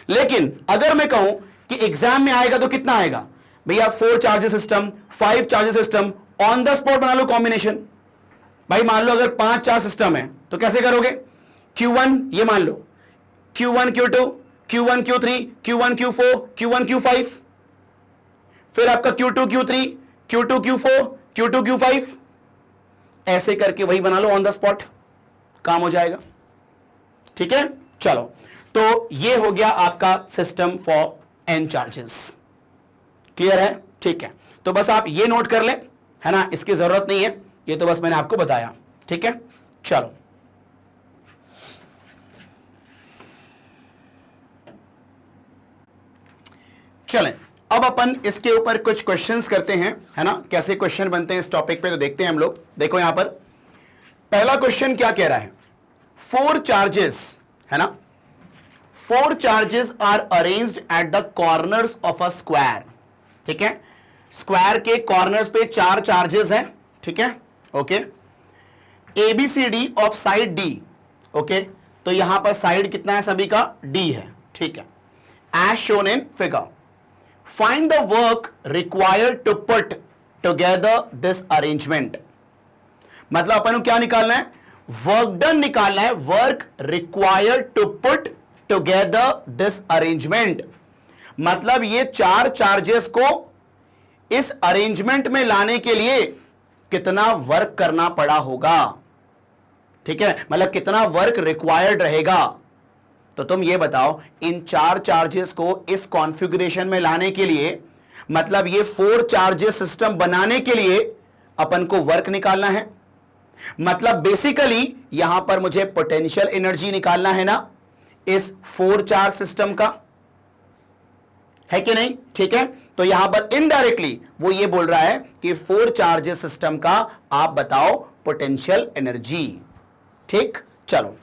लेकिन अगर मैं कहूं कि एग्जाम में आएगा तो कितना आएगा भैया, 4 charges system, 5 charges system, on the spot बना लो कॉम्बिनेशन। भाई मान लो अगर 5 चार्ज सिस्टम है तो कैसे करोगे, Q1 ये मान लो, Q1 Q2 Q1 Q3 Q1 Q4 Q1 Q5, फिर आपका Q2 Q3 Q2 Q4 Q2 Q5, ऐसे करके वही बना लो, ऑन द स्पॉट काम हो जाएगा। ठीक है, चलो। तो ये हो गया आपका system for n charges. Clear है? ठीक है, तो बस आप ये नोट कर लें, है ना, इसकी जरूरत नहीं है, ये तो बस मैंने आपको बताया। ठीक है, चलो। चलें, अब अपन इसके ऊपर कुछ क्वेश्चंस करते हैं, है ना, कैसे क्वेश्चन बनते हैं इस टॉपिक पे, तो देखते हैं हम लोग। देखो यहां पर पहला क्वेश्चन क्या कह रहा है, 4 चार्जेस, है ना, 4 charges are arranged at the corners of a square. ठीक है, स्क्वायर के कॉर्नर्स पे 4 चार्जेस हैं। ठीक है, okay. ABCD of side D, okay, तो यहां पर साइड कितना है सभी का, D है। ठीक है, as shown in figure, find the work required to put together this arrangement. मतलब अपन को क्या निकालना है, वर्क डन निकालना है, work required to put together this arrangement. मतलब ये 4 चार्जेस को इस अरेंजमेंट में लाने के लिए कितना वर्क करना पड़ा होगा। ठीक है, मतलब कितना वर्क रिक्वायर्ड रहेगा। तो तुम ये बताओ, इन 4 चार्जेस को इस कॉन्फ़िगरेशन में लाने के लिए, मतलब ये 4 चार्जेस सिस्टम बनाने के लिए अपन को वर्क निकालना है। मतलब बेसिकली यहां पर मुझे पोटेंशियल एनर्जी निकालना है ना, इस 4 चार्ज सिस्टम का, है कि नहीं। ठीक है, तो यहां पर इनडायरेक्टली वो ये बोल रहा है कि 4 चार्जेस सिस्टम का आप बताओ पोटेंशियल एनर्जी। ठीक, चलो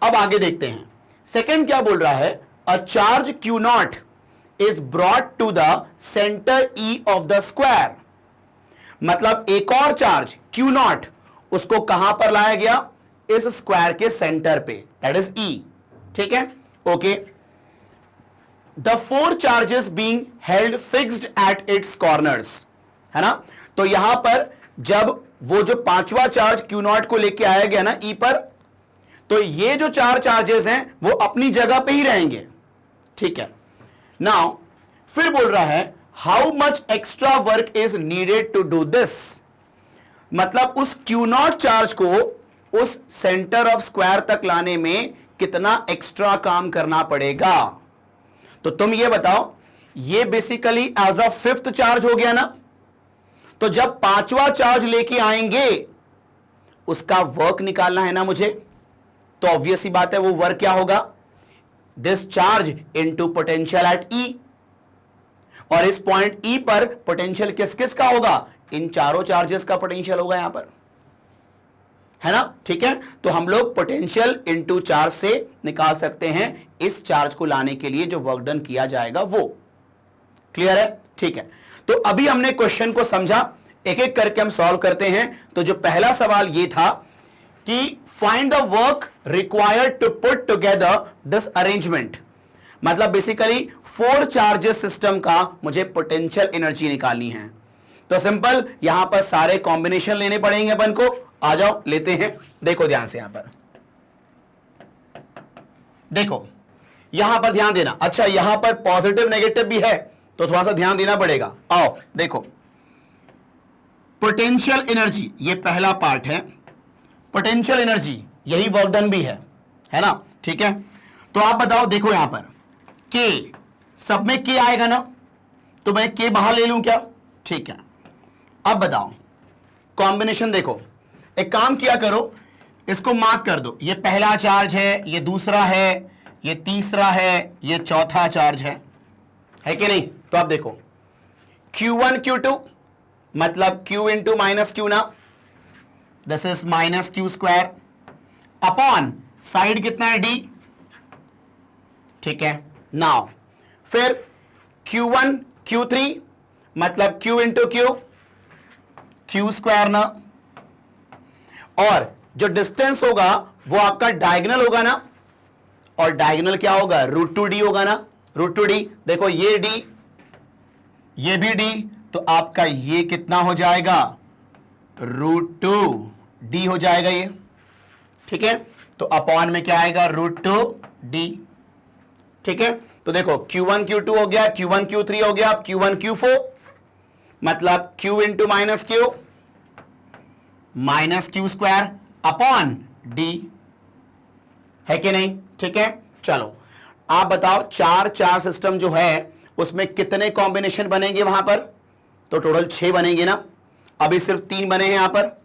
अब आगे देखते हैं। सेकंड क्या बोल रहा है, a charge Q0 is brought to the centre E of the square. मतलब एक और चार्ज Q0 उसको कहां पर लाया गया, इस स्क्वायर के सेंटर पे, दैट इज E। ठीक है, okay. The 4 charges being held fixed at its corners, है ना। तो यहां पर जब वो जो 5वां चार्ज Q0 को लेके आया गया ना E पर, तो ये जो 4 चार्जेस हैं वो अपनी जगह पे ही रहेंगे। ठीक है, नाउ फिर बोल रहा है how much extra work is needed to do this. मतलब उस Q0 चार्ज को उस सेंटर ऑफ स्क्वायर तक लाने में कितना एक्स्ट्रा काम करना पड़ेगा। तो तुम ये बताओ, ये basically as a 5th charge हो गया ना, तो जब 5वां चार्ज लेके आएंगे उसका वर्क निकालना है ना मुझे। तो ऑब्वियस सी बात है वो वर्क क्या होगा, this charge into potential at E, और इस पॉइंट ई पर पोटेंशियल किस किस का होगा, इन चारों चार्जेस का पोटेंशियल होगा यहां पर, है ना। ठीक है, तो हम लोग पोटेंशियल इनटू चार्ज से निकाल सकते हैं इस चार्ज को लाने के लिए जो वर्क डन किया जाएगा वो। क्लियर है? ठीक है, तो अभी हमने क्वेश्चन को समझा, एक एक करके हम सॉल्व करते हैं। तो जो पहला सवाल ये था कि find the work required to put together this arrangement, मतलब बेसिकली 4 चार्जेस सिस्टम का मुझे पोटेंशियल एनर्जी निकालनी है। तो सिंपल, यहां पर सारे कॉम्बिनेशन लेने पड़ेंगे अपन को। आ जाओ लेते हैं, देखो ध्यान से, यहां पर देखो, यहां पर ध्यान देना। अच्छा, यहां पर पॉजिटिव नेगेटिव भी है तो थोड़ा सा ध्यान देना पड़ेगा। आओ देखो, पोटेंशियल एनर्जी ये पहला पार्ट है, पोटेंशियल एनर्जी यही वर्क डन भी है ना। ठीक है, तो आप बताओ, देखो यहां पर के, सब में के आएगा ना, तो मैं के बाहर ले लूं क्या? ठीक है, अब बताओ कॉम्बिनेशन। देखो, एक काम किया करो, इसको मार्क कर दो, ये पहला चार्ज है, ये दूसरा है, ये तीसरा है, ये चौथा चार्ज है कि नहीं? तो आप देखो Q1 Q2 मतलब Q इंटू माइनस क्यू ना, this is minus q square upon side कितना है D। ठीक है, नाउ फिर Q1 Q3 मतलब Q इंटू क्यू स्क्वायर ना, और जो डिस्टेंस होगा वो आपका डायगोनल होगा ना, और डायगोनल क्या होगा, √2d होगा ना, √2d। देखो ये d, ये भी d, तो आपका ये कितना हो जाएगा, √2d हो जाएगा ये। ठीक है, तो अपॉन में क्या आएगा, √2d। ठीक है, तो देखो Q1 Q2 हो गया, Q1 Q3 हो गया, अब Q1 Q4 मतलब Q into minus q square upon d, है कि नहीं? ठीक है, चलो आप बताओ, चार सिस्टम जो है उसमें कितने कॉम्बिनेशन बनेंगे वहां पर? तो टोटल 6 बनेंगे ना, अभी सिर्फ 3 बने हैं यहां पर।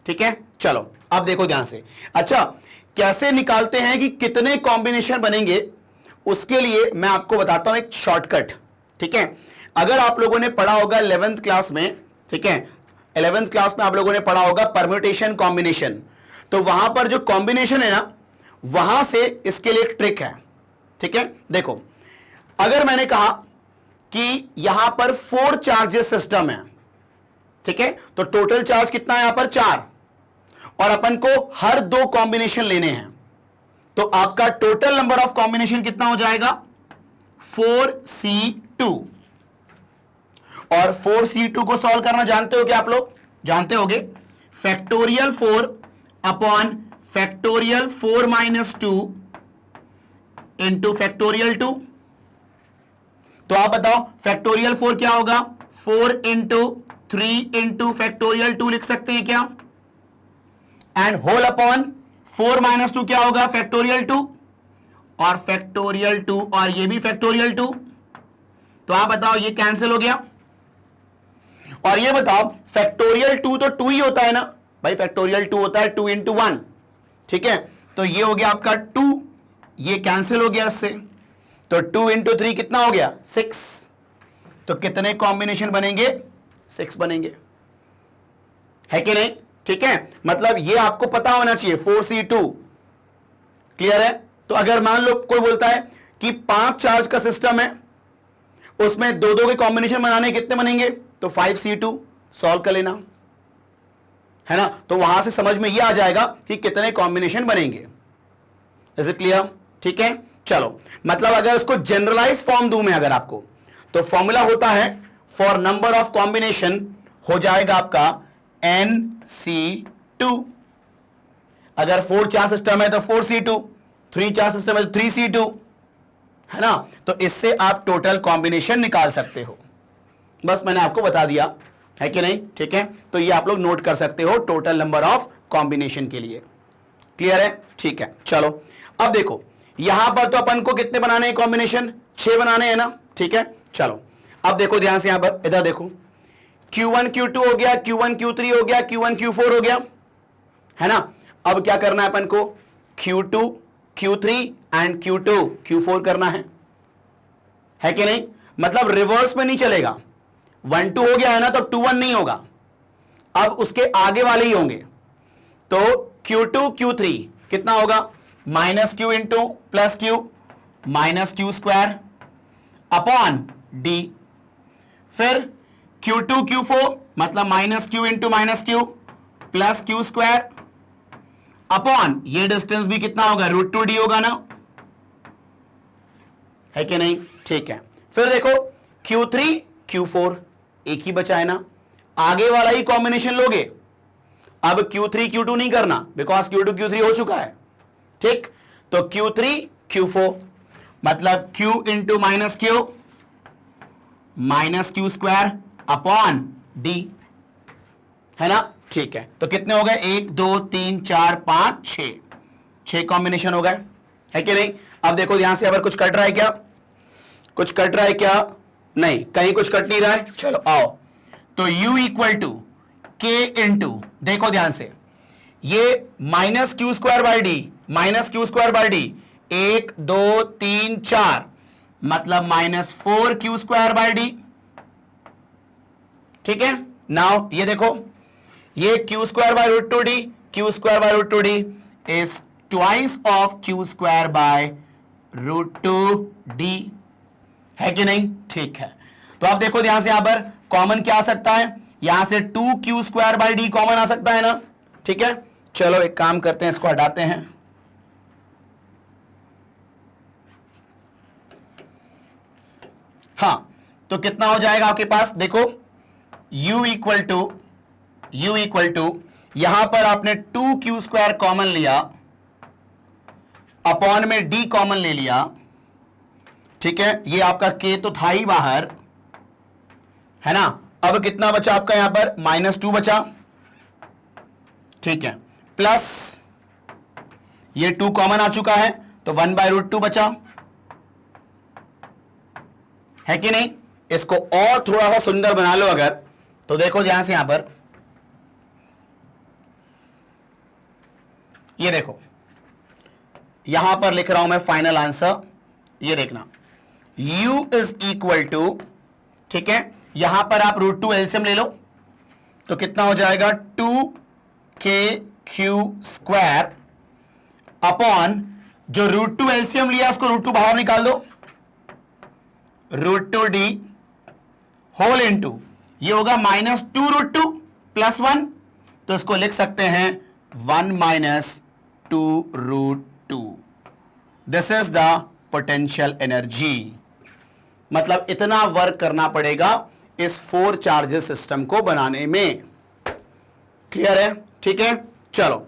ठीक है, चलो अब देखो ध्यान से। अच्छा, कैसे निकालते हैं कि कितने कॉम्बिनेशन बनेंगे, उसके लिए मैं आपको बताता हूं एक शॉर्टकट। ठीक है, अगर आप लोगों ने पढ़ा होगा 11th क्लास में, ठीक है, 11th क्लास में आप लोगों ने पढ़ा होगा परम्यूटेशन कॉम्बिनेशन, तो वहां पर जो कॉम्बिनेशन है ना, वहां से इसके लिए एक ट्रिक है। ठीक है, देखो, अगर मैंने कहा कि यहां पर 4 चार्जेस सिस्टम है, ठीक है, तो टोटल चार्ज कितना है यहां पर, 4, और अपन को हर 2 कॉम्बिनेशन लेने हैं, तो आपका टोटल नंबर ऑफ कॉम्बिनेशन कितना हो जाएगा, 4C2। और 4C2 को सॉल्व करना जानते हो क्या आप लोग? जानते होगे, factorial 4 upon factorial 4 minus 2 into factorial 2। तो आप बताओ फैक्टोरियल 4 क्या होगा, 4 इंटू 3 इंटू फैक्टोरियल 2 लिख सकते हैं क्या, एंड होल अपॉन 4 माइनस 2 क्या होगा, फैक्टोरियल 2, और फैक्टोरियल 2, और ये भी फैक्टोरियल 2। तो आप बताओ ये कैंसिल हो गया, और ये बताओ फैक्टोरियल 2 तो 2 ही होता है ना भाई, फैक्टोरियल 2 होता है 2 इंटू 1। ठीक है, तो ये हो गया आपका 2, ये कैंसिल हो गया इससे, तो 2 इंटू 3 कितना हो गया, 6। तो कितने कॉम्बिनेशन बनेंगे, 6 बनेंगे, है कि नहीं? ठीक है, मतलब ये आपको पता होना चाहिए 4C2। क्लियर है? तो अगर मान लो कोई बोलता है कि 5 चार्ज का सिस्टम है, उसमें 2-2 के कॉम्बिनेशन बनाने कितने बनेंगे, तो 5C2 सॉल्व कर लेना, है ना। तो वहां से समझ में यह आ जाएगा कि कितने कॉम्बिनेशन बनेंगे। Is it clear? ठीक है, चलो, मतलब अगर उसको जनरलाइज फॉर्म दूं मैं अगर आपको, तो फॉर्मूला होता है फॉर नंबर ऑफ कॉम्बिनेशन हो जाएगा आपका NC2। अगर 4 चार्ज सिस्टम है तो 4C2, 3 चार्ज सिस्टम है तो 3C2, है ना। तो इससे आप टोटल कॉम्बिनेशन निकाल सकते हो, बस मैंने आपको बता दिया, है कि नहीं? ठीक है, तो ये आप लोग नोट कर सकते हो टोटल नंबर ऑफ कॉम्बिनेशन के लिए। क्लियर है? ठीक है, चलो अब देखो, यहां पर तो अपन को कितने बनाने हैं कॉम्बिनेशन, 6 बनाने हैं ना। ठीक है, चलो अब देखो ध्यान से, यहां पर इधर देखो, Q1 Q2 हो गया, Q1 Q3 हो गया, Q1 Q4 हो गया, है ना। अब क्या करना है अपन को, Q2 Q3 and Q2 Q4 करना है कि नहीं? मतलब रिवर्स में नहीं चलेगा। 1 2 हो गया है ना, तो 2 1 नहीं होगा, अब उसके आगे वाले ही होंगे। तो Q2 Q3 कितना होगा? Minus Q into plus Q minus q square upon D. फिर Q2 Q4 मतलब minus Q into minus Q plus Q square upon ये डिस्टेंस भी कितना होगा? √2d होगा ना, है कि नहीं? ठीक है। फिर देखो Q3 Q4 एक ही बचा है ना, आगे वाला ही कॉम्बिनेशन लोगे। अब Q3 Q2 नहीं करना, बिकॉज Q2 Q3 हो चुका है। ठीक, तो Q3 Q4 मतलब Q into minus q square upon D, है ना? ठीक है, तो कितने हो गए? 1 2 3 4 5 6 कॉम्बिनेशन हो गए, है कि नहीं? अब देखो ध्यान से, अगर कुछ कट रहा है क्या? कुछ कट रहा है क्या? नहीं, कहीं कुछ कट नहीं रहा है। चलो आओ, तो U equal to K into, देखो ध्यान से, ये minus q square by d 1 2 3 4 मतलब minus 4 q square by d. ठीक है, नाउ ये देखो, ये q square by √2d is twice of q square by √2d, है कि नहीं? ठीक है, तो आप देखो ध्यान से, यहां पर कॉमन क्या आ सकता है? यहां से 2 q square by d common आ सकता है ना। ठीक है, चलो एक काम करते हैं, इसको हटाते हैं। हाँ, तो कितना हो जाएगा आपके पास? देखो U इक्वल टू यहां पर आपने 2 क्यू स्क्वायर कॉमन लिया, अपॉन में D कॉमन ले लिया। ठीक है, ये आपका K तो था ही बाहर, है ना? अब कितना बचा आपका यहां पर? -2 बचा। ठीक है, प्लस ये 2 कॉमन आ चुका है, तो 1/√2 बचा, है कि नहीं? इसको और थोड़ा सा सुंदर बना लो अगर, तो देखो ध्यान से, यहां पर ये देखो, यहां पर लिख रहा हूं मैं फाइनल आंसर, ये देखना, U इज इक्वल टू, ठीक है, यहां पर आप √2 एलसीएम ले लो, तो कितना हो जाएगा? 2kq स्क्वायर अपॉन जो √2 एलसीएम लिया उसको √2 बाहर निकाल दो, √2d होल इंटू ये होगा -2√2 + 1, तो इसको लिख सकते हैं 1 - 2√2। This is the potential energy. मतलब इतना वर्क करना पड़ेगा इस 4 चार्जेस सिस्टम को बनाने में। क्लियर है? ठीक है, चलो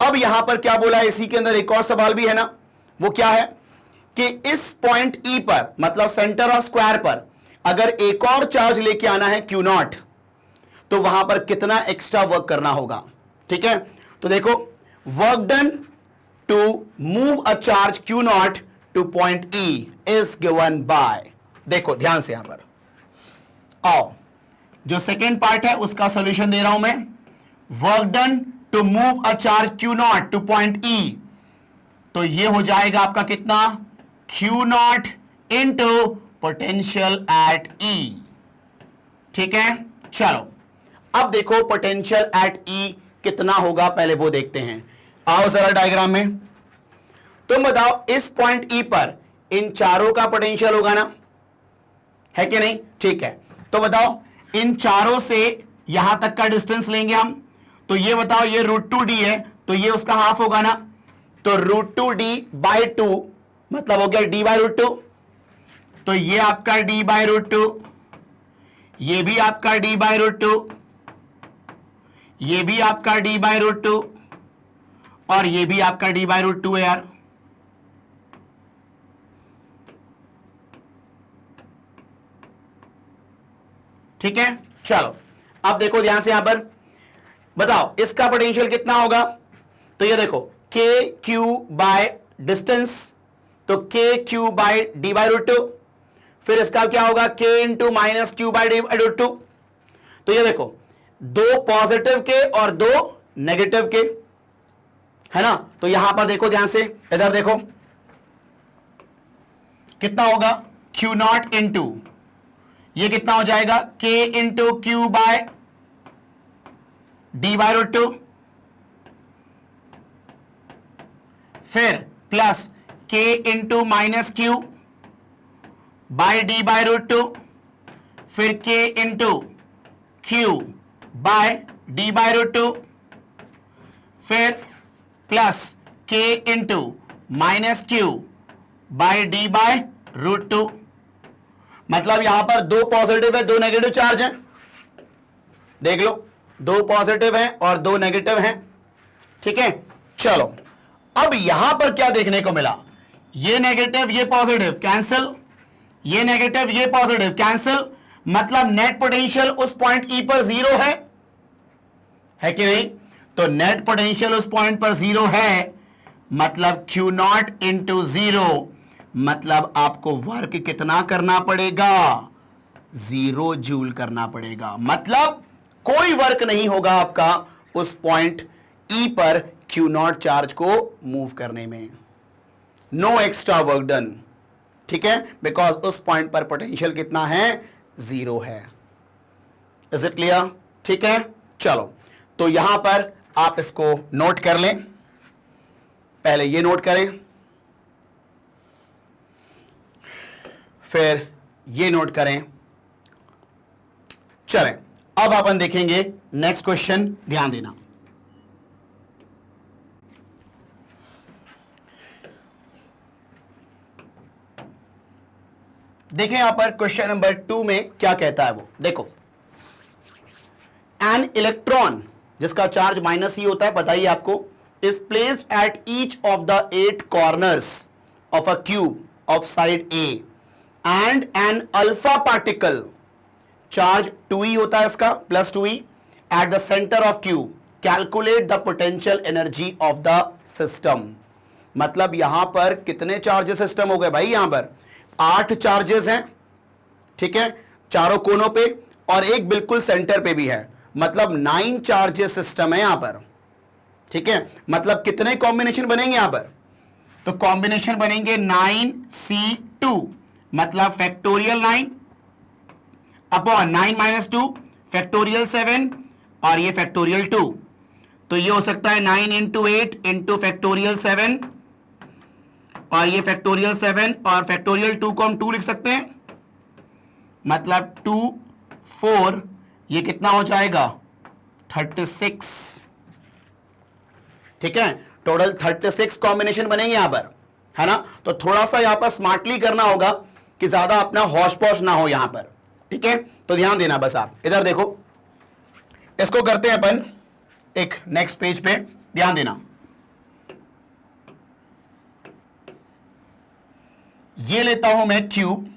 अब यहां पर क्या बोला है, इसी के अंदर एक और सवाल भी है ना, वो क्या है कि इस पॉइंट E पर, मतलब सेंटर ऑफ स्क्वायर पर, अगर एक और चार्ज लेके आना है Q0, तो वहां पर कितना एक्स्ट्रा वर्क करना होगा। ठीक है, तो देखो, work done to move a charge Q0 to point E is given by, देखो ध्यान से यहां पर आओ, जो सेकेंड पार्ट है उसका सॉल्यूशन दे रहा हूं मैं। Work done to move a charge Q0 to point E, तो ये हो जाएगा आपका कितना? Q0 into potential at E। ठीक है, चलो अब देखो पोटेंशियल एट E कितना होगा, पहले वो देखते हैं। आओ जरा डायग्राम में, तुम बताओ इस पॉइंट E पर इन चारों का पोटेंशियल होगा ना, है कि नहीं? ठीक है, तो बताओ इन चारों से यहां तक का डिस्टेंस लेंगे हम, तो ये बताओ, ये √2d है, तो ये उसका हाफ होगा ना, तो √2d/2 मतलब हो गया d/√2, तो ये आपका d/√2, ये भी आपका d/√2, ये भी आपका d/√2 और ये भी आपका d/√2 है यार। ठीक है, चलो अब देखो ध्यान से, यहां पर बताओ इसका पोटेंशियल कितना होगा, तो ये देखो kq बाय डिस्टेंस, तो kq बाय d/√2, फिर इसका क्या होगा? k into -q bye d/√2, तो ये देखो, 2 पॉजिटिव के और 2 नेगेटिव के, है ना। तो यहां पर देखो ध्यान से, इधर देखो कितना होगा, क्यू नॉट इंटू, ये कितना हो जाएगा, k into q by d by root two, फिर plus k into minus q by d by root two, फिर k into q by d by root two, फिर plus k into minus q by d by root two. मतलब यहां पर दो positive है, दो negative charge है, देख लो, दो पॉजिटिव है और दो नेगेटिव है, ठीक है। चलो अब यहां पर क्या देखने को मिला, ये नेगेटिव ये पॉजिटिव कैंसिल, ये नेगेटिव ये पॉजिटिव कैंसिल, मतलब नेट पोटेंशियल उस पॉइंट ई पर जीरो है कि नहीं। तो नेट पोटेंशियल उस पॉइंट पर जीरो है, मतलब Q नॉट इंटू जीरो, मतलब आपको वर्क कितना करना पड़ेगा, 0 जूल करना पड़ेगा। मतलब कोई वर्क नहीं होगा आपका उस पॉइंट E पर Q नॉट चार्ज को मूव करने में, नो एक्स्ट्रा वर्क डन, ठीक है, बिकॉज उस पॉइंट पर पोटेंशियल कितना है, 0 है। इज इट क्लियर, ठीक है। चलो तो यहां पर आप इसको नोट कर लें, पहले ये नोट करें, फिर ये नोट करें। चलें अब अपन देखेंगे नेक्स्ट क्वेश्चन, ध्यान देना। देखें यहां पर क्वेश्चन नंबर 2 में क्या कहता है वो, देखो, एन इलेक्ट्रॉन जिसका चार्ज माइनस ई होता है, बताइए आपको, is placed at each of the 8 corners of a cube of side a and an alpha particle, charge 2e होता है इसका, plus 2e at the centre of cube, calculate the potential energy of the system. मतलब यहां पर कितने charges system हो गए भाई, यहां पर 8 चार्जेस हैं, ठीक है, चारों कोनों पे और एक बिल्कुल सेंटर पे भी है, मतलब 9 चार्जेस सिस्टम है यहां पर, ठीक है। मतलब कितने कॉम्बिनेशन बनेंगे यहां पर, तो कॉम्बिनेशन बनेंगे 9C2, मतलब फैक्टोरियल 9 अपॉन 9 माइनस 2 फैक्टोरियल 7 और ये फैक्टोरियल 2। तो ये हो सकता है 9 इंटू 8 इंटू फैक्टोरियल 7 और ये फैक्टोरियल 7 और फैक्टोरियल 2 को हम 2 लिख सकते हैं, मतलब 2 4, ये कितना हो जाएगा 36, ठीक है। टोटल 36 कॉम्बिनेशन बनेंगे यहां पर, है ना। तो थोड़ा सा यहां पर स्मार्टली करना होगा कि ज्यादा अपना हौश पौश ना हो यहां पर, ठीक है। तो ध्यान देना बस, आप इधर देखो, इसको करते हैं अपन एक नेक्स्ट पेज पे, ध्यान देना। ये लेता हूं मैं क्यूब,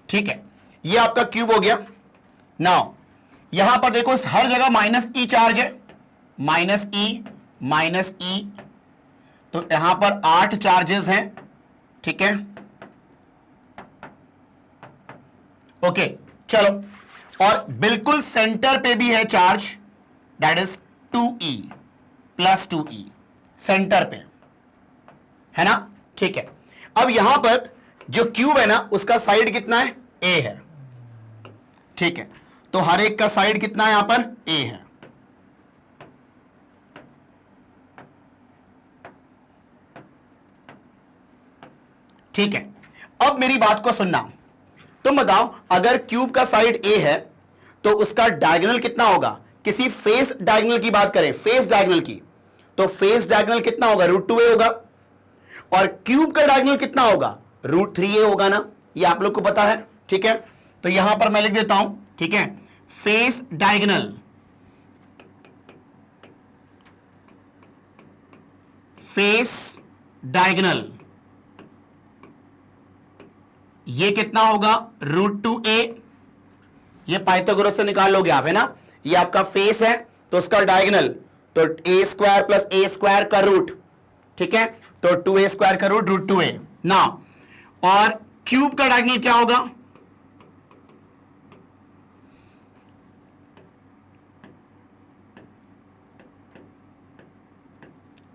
ठीक है, ये आपका क्यूब हो गया। नाउ यहां पर देखो हर जगह माइनस ई चार्ज है, माइनस ई, तो यहां पर 8 चार्जेस हैं, ठीक है, ओके। चलो और बिल्कुल सेंटर पे भी है charge, that is 2e plus 2e, centre पे, है ना, ठीक है। अब यहां पर जो क्यूब है ना, उसका साइड कितना है, a है, ठीक है। तो हर एक का साइड कितना है यहां पर, a है, ठीक है। अब मेरी बात को सुनना, तुम बताओ, अगर क्यूब का साइड a है तो उसका डायगोनल कितना होगा, किसी फेस डायगोनल की बात करें, फेस डायगोनल की, तो फेस डायगोनल कितना होगा, √2a होगा, और क्यूब का डायगोनल कितना होगा, √3a होगा ना, ये आप लोग को पता है, ठीक है। तो यहां पर मैं लिख देता हूं, ठीक है, फेस डायगोनल, फेस डायगोनल, ये कितना होगा √2a, ये पाइथागोरस से निकाल लोगे आप, है ना। ये आपका फेस है तो उसका डायगोनल, तो a square plus a square का रूट, ठीक है, तो 2a स्क्वायर का रूट √2a ना। और क्यूब का डायगोनल क्या होगा,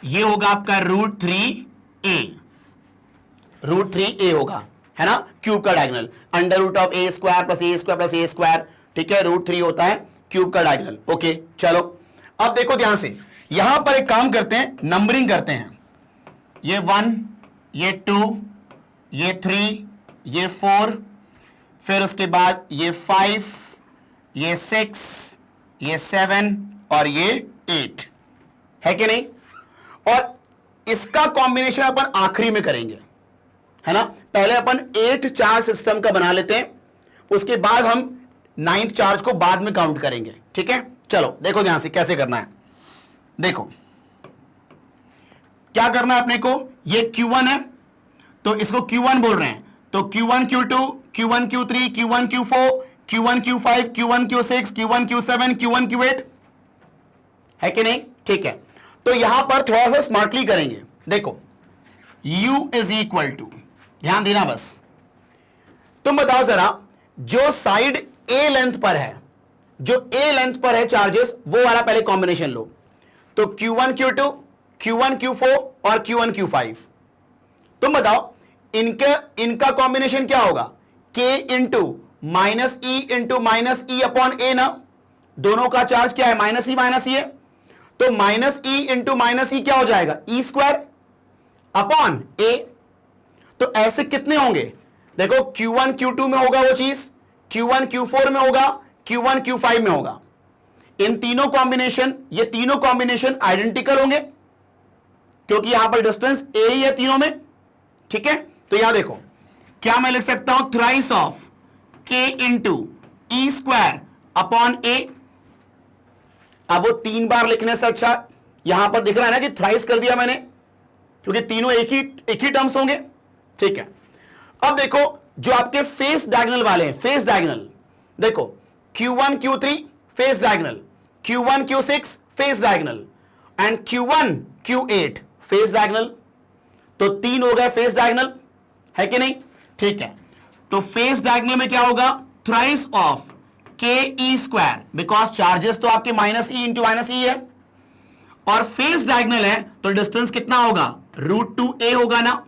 ये होगा आपका √3a होगा, है ना। क्यूब का diagonal √a square plus a square plus a square, ठीक है, √3 होता है क्यूब का डायगोनल। ओके चलो, अब देखो ध्यान से, यहां पर एक काम करते हैं, नंबरिंग करते हैं। ये 1, ये 2, ये 3, ये 4, फिर उसके बाद ये 5, ये 6, ये 7 और ये 8, है कि नहीं। और इसका कॉम्बिनेशन अपन आखिरी में करेंगे, है ना। पहले अपन 8 चार्ज सिस्टम का बना लेते हैं, उसके बाद हम 9th चार्ज को बाद में काउंट करेंगे, ठीक है। चलो देखो ध्यान से कैसे करना है। देखो क्या करना है अपने को, ये Q1 है तो इसको Q1 बोल रहे हैं, तो Q1 Q2 Q1 Q3 Q1 Q4 Q1 Q5 Q1 Q6 Q1 Q7 Q1 Q8, है कि नहीं, ठीक है। तो यहां पर थोड़ा सा स्मार्टली करेंगे। देखो U इज इक्वल टू, ध्यान देना बस, तुम बताओ जरा, जो साइड A लेंथ पर है, जो A लेंथ पर है चार्जेस, वो वाला पहले कॉम्बिनेशन लो। तो Q1 Q2 Q1 Q4 और Q1 Q5, तुम बताओ इनका कॉम्बिनेशन क्या होगा, K into minus e into minus e upon a ना। दोनों का चार्ज क्या है, माइनस ई है, तो माइनस ई इंटू माइनस ई क्या हो जाएगा, ई स्क्वायर अपॉन ए। तो ऐसे कितने होंगे, देखो Q1 Q2 में होगा वो चीज, Q1 Q4 में होगा, Q1 Q5 में होगा। इन तीनों कॉम्बिनेशन, ये तीनों कॉम्बिनेशन आइडेंटिकल होंगे क्योंकि यहां पर डिस्टेंस ए ही है तीनों में, ठीक है। तो यहां देखो क्या मैं लिख सकता हूं, thrice of K into e square upon a. अब वो 3 बार लिखने से अच्छा यहां पर दिख रहा है ना कि थ्राइस कर दिया मैंने, क्योंकि तीनों एक ही टर्म्स होंगे, ठीक है। अब देखो जो आपके फेस डायगोनल वाले हैं, फेस डायगोनल देखो, Q1 Q3 face diagonal, Q1 Q6 face diagonal and Q1 Q8 face diagonal. तो 3 हो गए फेस डायगोनल, है कि नहीं, ठीक है। तो फेस डायगोनल में क्या होगा, thrice of K E square, because charges तो आपके माइनस ई इंटू माइनस ई है, और फेस डायगोनल है तो डिस्टेंस कितना होगा, √2a होगा ना,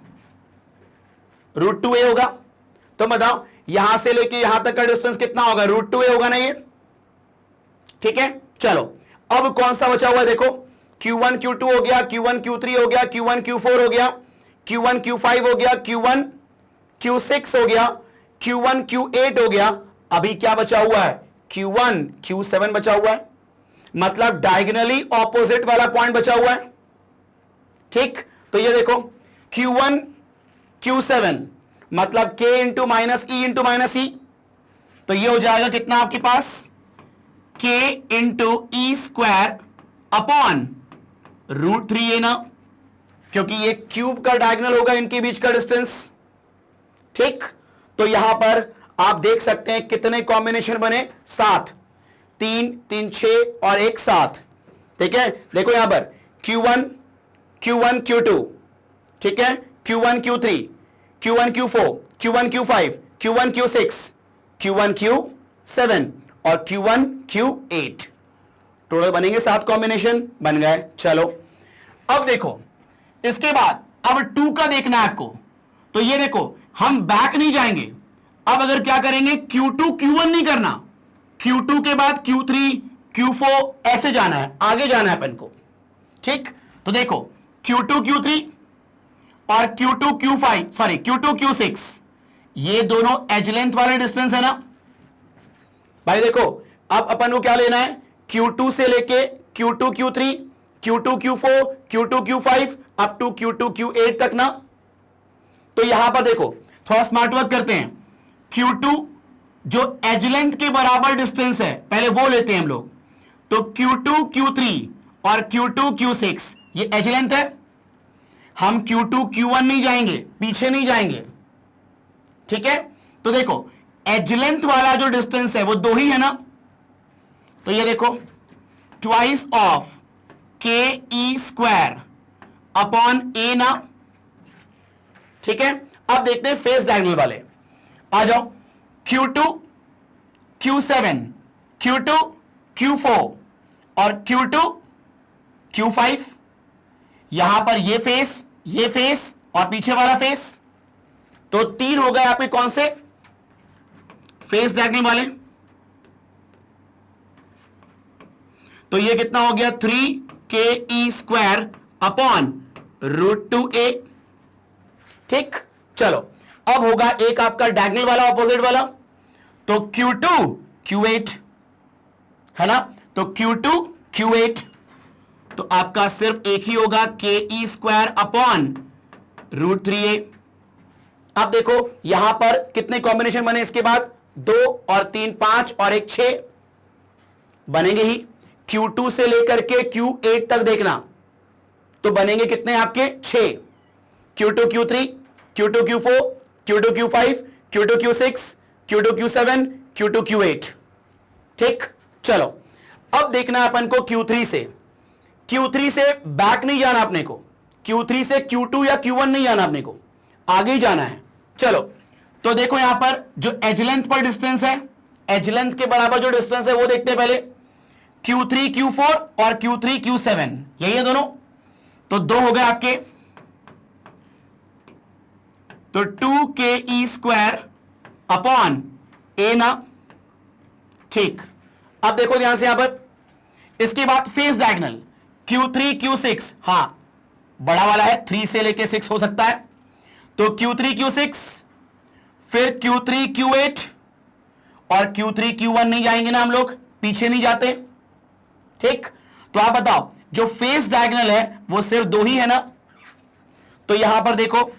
√2a होगा। तो बताओ यहां से लेके यहां तक का डिस्टेंस कितना होगा, √2a होगा ना ये, ठीक है। चलो अब कौन सा बचा हुआ है, देखो Q1 Q2 हो गया, Q1 Q3 हो गया, Q1 Q4 हो गया, Q1 Q5 हो गया, Q1 Q6 हो गया, Q1 Q8 हो गया। अभी क्या बचा हुआ है, Q1 Q7 बचा हुआ है, मतलब डायगोनली ऑपोजिट वाला पॉइंट बचा हुआ है, ठीक। तो ये देखो Q1 Q7 मतलब K into minus e into minus e, तो ये हो जाएगा कितना आपके पास, K into e square upon √3a ना, क्योंकि ये क्यूब का डायगोनल होगा इनके बीच का डिस्टेंस, ठीक। तो यहां पर आप देख सकते हैं कितने कॉम्बिनेशन बने, 7, 3 3 6 और 1 7, ठीक है। देखो यहां पर Q1 Q2, ठीक है, Q1 Q3 Q1 Q4 Q1 Q5 Q1 Q6 Q1 Q7 और Q1 Q8, टोटल बनेंगे 7 कॉम्बिनेशन बन गए। चलो अब देखो इसके बाद अब 2 का देखना है आपको, तो ये देखो हम बैक नहीं जाएंगे, अब अगर क्या करेंगे, Q2 Q1 नहीं करना, Q2 के बाद Q3 Q4 ऐसे जाना है, आगे जाना है अपन को, ठीक। तो देखो Q2 Q3 और Q2 Q5 sorry Q2 Q6, ये दोनों एज लेंथ वाले डिस्टेंस है ना भाई। देखो अब अपन को क्या लेना है, Q2 से लेके Q2 Q3 Q2 Q4 Q2 Q5 up to Q2 Q8 तक ना। तो यहां पर देखो थोड़ा स्मार्ट वर्क करते हैं, Q2 जो एज लेंथ के बराबर डिस्टेंस है पहले वो लेते हैं हम लोग, तो Q2 Q3 और Q2 Q6 ये एज लेंथ है, हम Q2 Q1 नहीं जाएंगे, पीछे नहीं जाएंगे, ठीक है। तो देखो एज लेंथ वाला जो डिस्टेंस है वो 2 ही है ना, तो ये देखो ट्वाइस ऑफ के ई स्क्वायर अपॉन ए ना, ठीक है। अब देखते हैं फेस डायगोनल वाले, आ जाओ। Q2 Q7 Q2 Q4 और Q2 Q5, यहां पर ये फेस और पीछे वाला फेस, तो 3 हो गए आपके कौन से फेस डायगोनल वाले। तो ये कितना हो गया 3ke स्क्वायर अपॉन √2a, ठीक। चलो अब होगा एक आपका डायगोनल वाला ऑपोजिट वाला, तो Q2 Q8 है ना, तो Q2 Q8, तो आपका सिर्फ एक ही होगा ke स्क्वायर अपॉन √3a। अब देखो यहां पर कितने कॉम्बिनेशन बने, इसके बाद 2 और 3 5 और 1 6 बनेंगे ही। Q2 से लेकर के Q8 तक देखना, तो बनेंगे कितने आपके 6, Q2 Q3 Q2 Q4 Q2 Q5 Q2 Q6 Q2 Q7 Q2 Q8, ठीक। चलो अब देखना अपन को Q3 से बैक नहीं जाना अपने को, Q3 से Q2 या Q1 नहीं जाना अपने को, आगे ही जाना है। चलो तो देखो यहां पर जो एज लेंथ पर डिस्टेंस है, एज लेंथ के बराबर जो डिस्टेंस है वो देखते हैं पहले, Q3 Q4 और Q3 Q7, यही है दोनों, तो 2 हो गए आपके, तो 2ke स्क्वायर अपॉन ए ना, ठीक। अब देखो ध्यान से यहां पर, इसके बाद फेस डायगोनल Q3 Q6, हां बड़ा वाला है 3 से लेके 6 हो सकता है, तो Q3 Q6 फिर Q3 Q8 और Q3 Q1 नहीं जाएंगे ना हम लोग, पीछे नहीं जाते, ठीक। तो आप बताओ जो फेस डायगोनल है वो सिर्फ 2 ही है ना, तो यहां पर देखो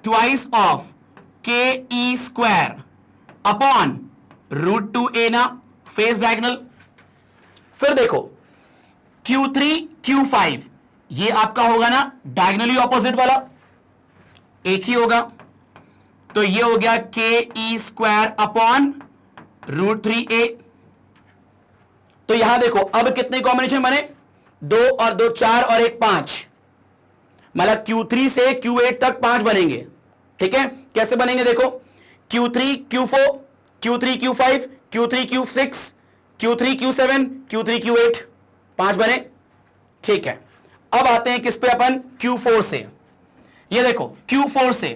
twice of ke square upon √2a ना, फेस डायगोनल। फिर देखो Q3 Q5, ये आपका होगा ना डायगोनली ऑपोजिट वाला, एक ही होगा, तो ये हो गया ke स्क्वायर अपॉन √3a। तो यहां देखो अब कितने कॉम्बिनेशन बने, 2 और 2 4 और 1 5, मतलब Q3 से Q8 तक 5 बनेंगे, ठीक है। कैसे बनेंगे देखो, Q3 Q4 Q3 Q5 Q3 Q6 Q3 Q7 Q3 Q8, 5 बने, ठीक है। अब आते हैं किस पे अपन, Q4 से। ये देखो Q4 से,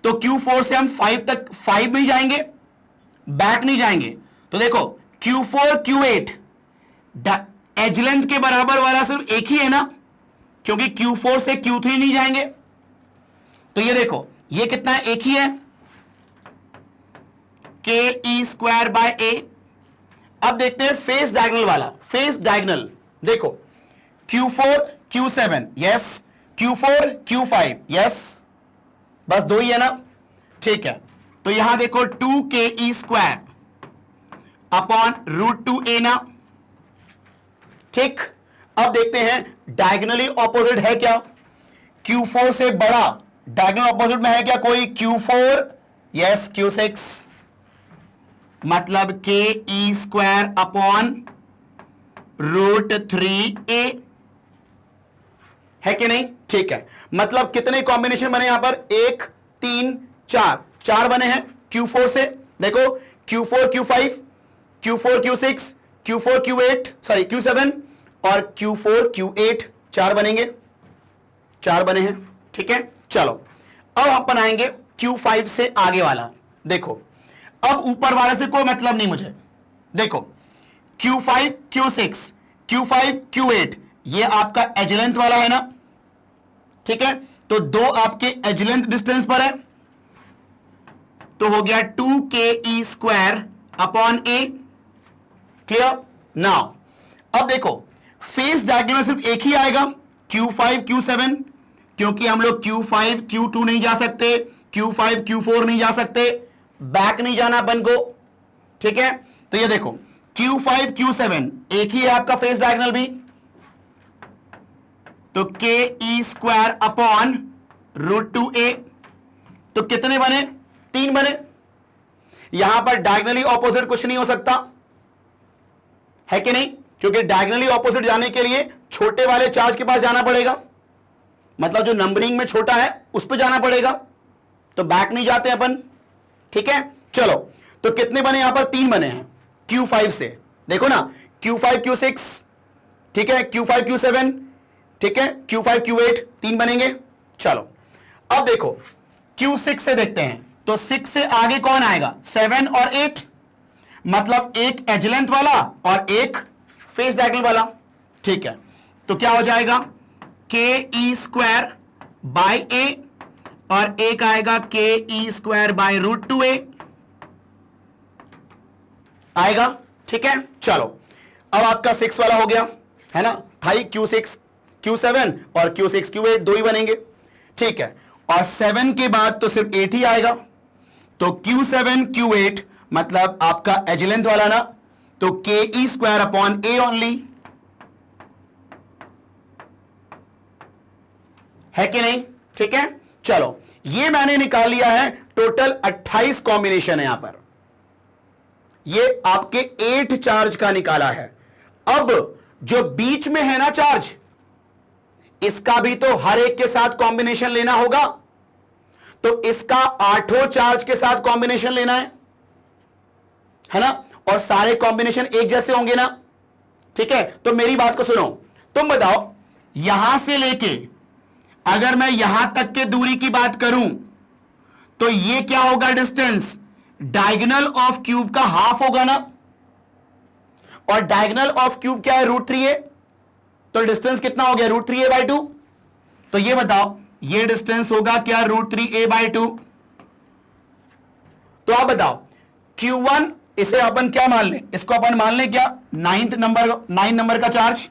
तो Q4 से हम 5 तक, 5 भी जाएंगे, बैक नहीं जाएंगे, तो देखो Q4 Q8 एज लेंथ के बराबर वाला सिर्फ एक ही है ना, क्योंकि Q4 से Q3 नहीं जाएंगे, तो ये देखो ये कितना है, एक ही है, ke स्क्वायर बाय a। अब देखते हैं फेस डायगोनल वाला, फेस डायगोनल देखो Q4 Q7 yes, Q4 Q5 yes, बस 2 ही है ना, ठीक है। तो यहां देखो 2ke स्क्वायर अपॉन √2a ना, ठीक। अब देखते हैं डायगोनली ऑपोजिट है क्या, Q4 से बड़ा डायगोनल ऑपोजिट में है क्या कोई, Q4 यस Q6, मतलब ke स्क्वायर अपॉन √3a, है कि नहीं, ठीक है। मतलब कितने कॉम्बिनेशन बने यहां पर, 1 3 4 बने हैं Q4 से, देखो Q4 Q5 Q4 Q6 Q4 Q8 sorry Q7 और Q4 Q8, 4 बनेंगे, 4 बने हैं, ठीक है। चलो अब अपन आएंगे Q5 से आगे वाला, देखो अब ऊपर वाले से कोई मतलब नहीं मुझे, देखो Q5 Q6 Q5 Q8, ये आपका एज लेंथ वाला है ना, ठीक है। तो 2 आपके एज लेंथ डिस्टेंस पर है, तो हो गया 2ke square upon a, clear. Now अब देखो फेस डायगोनल सिर्फ एक ही आएगा, Q5 Q7, क्योंकि हम लोग Q5 Q2 नहीं जा सकते, Q5 Q4 नहीं जा सकते, बैक नहीं जाना अपन को, ठीक है। तो ये देखो Q5 Q7 एक ही है आपका फेस डायगोनल भी, तो ke स्क्वायर अपॉन √2a। तो कितने बने? 3 बने। यहां पर डायगनली ऑपोजिट कुछ नहीं हो सकता है कि नहीं, क्योंकि डायगनली ऑपोजिट जाने के लिए छोटे वाले चार्ज के पास जाना पड़ेगा, मतलब जो नंबरिंग में छोटा है उस पर जाना पड़ेगा, तो बैक नहीं जाते अपन। ठीक है, चलो, तो कितने बने? यहां पर 3 बने हैं Q5 से, देखो ना, Q5 Q6, ठीक है, Q5 Q7, ठीक है, Q5 Q8, 3 बनेंगे। चलो अब देखो Q6 से देखते हैं, तो 6 से आगे कौन आएगा? 7 और 8, मतलब एक एज लेंथ वाला और एक फेस डायगोनल वाला। ठीक है, तो क्या हो जाएगा? ke² बाय a और एक आएगा ke² बाय √2a आएगा। ठीक है, चलो अब आपका 6 वाला हो गया है ना, था ही Q6 Q7 और Q6 Q8 दो ही बनेंगे। ठीक है, और 7 के बाद तो सिर्फ 8 ही आएगा, तो Q7 Q8 मतलब आपका एज लेंथ वाला ना, तो ke² अपॉन a ओनली, है कि नहीं? ठीक है, चलो ये मैंने निकाल लिया है, टोटल 28 कॉम्बिनेशन है यहां पर, ये आपके 8 चार्ज का निकाला है। अब जो बीच में है ना चार्ज, इसका भी तो हर एक के साथ कॉम्बिनेशन लेना होगा, तो इसका 8 चार्ज के साथ कॉम्बिनेशन लेना है ना, और सारे कॉम्बिनेशन एक जैसे होंगे ना। ठीक है, तो मेरी बात को सुनो, तुम बताओ, यहां से लेके अगर मैं यहां तक के दूरी की बात करूं, तो ये क्या होगा? डिस्टेंस डायगोनल ऑफ क्यूब का हाफ होगा ना, और डायगोनल ऑफ क्यूब क्या है? √3a, तो डिस्टेंस कितना हो गया? √3a/2। तो ये बताओ, ये डिस्टेंस होगा क्या? √3a/2। तो आप बताओ Q1, इसे अपन क्या मान लें? इसको अपन मान लें क्या? 9 नंबर का चार्ज,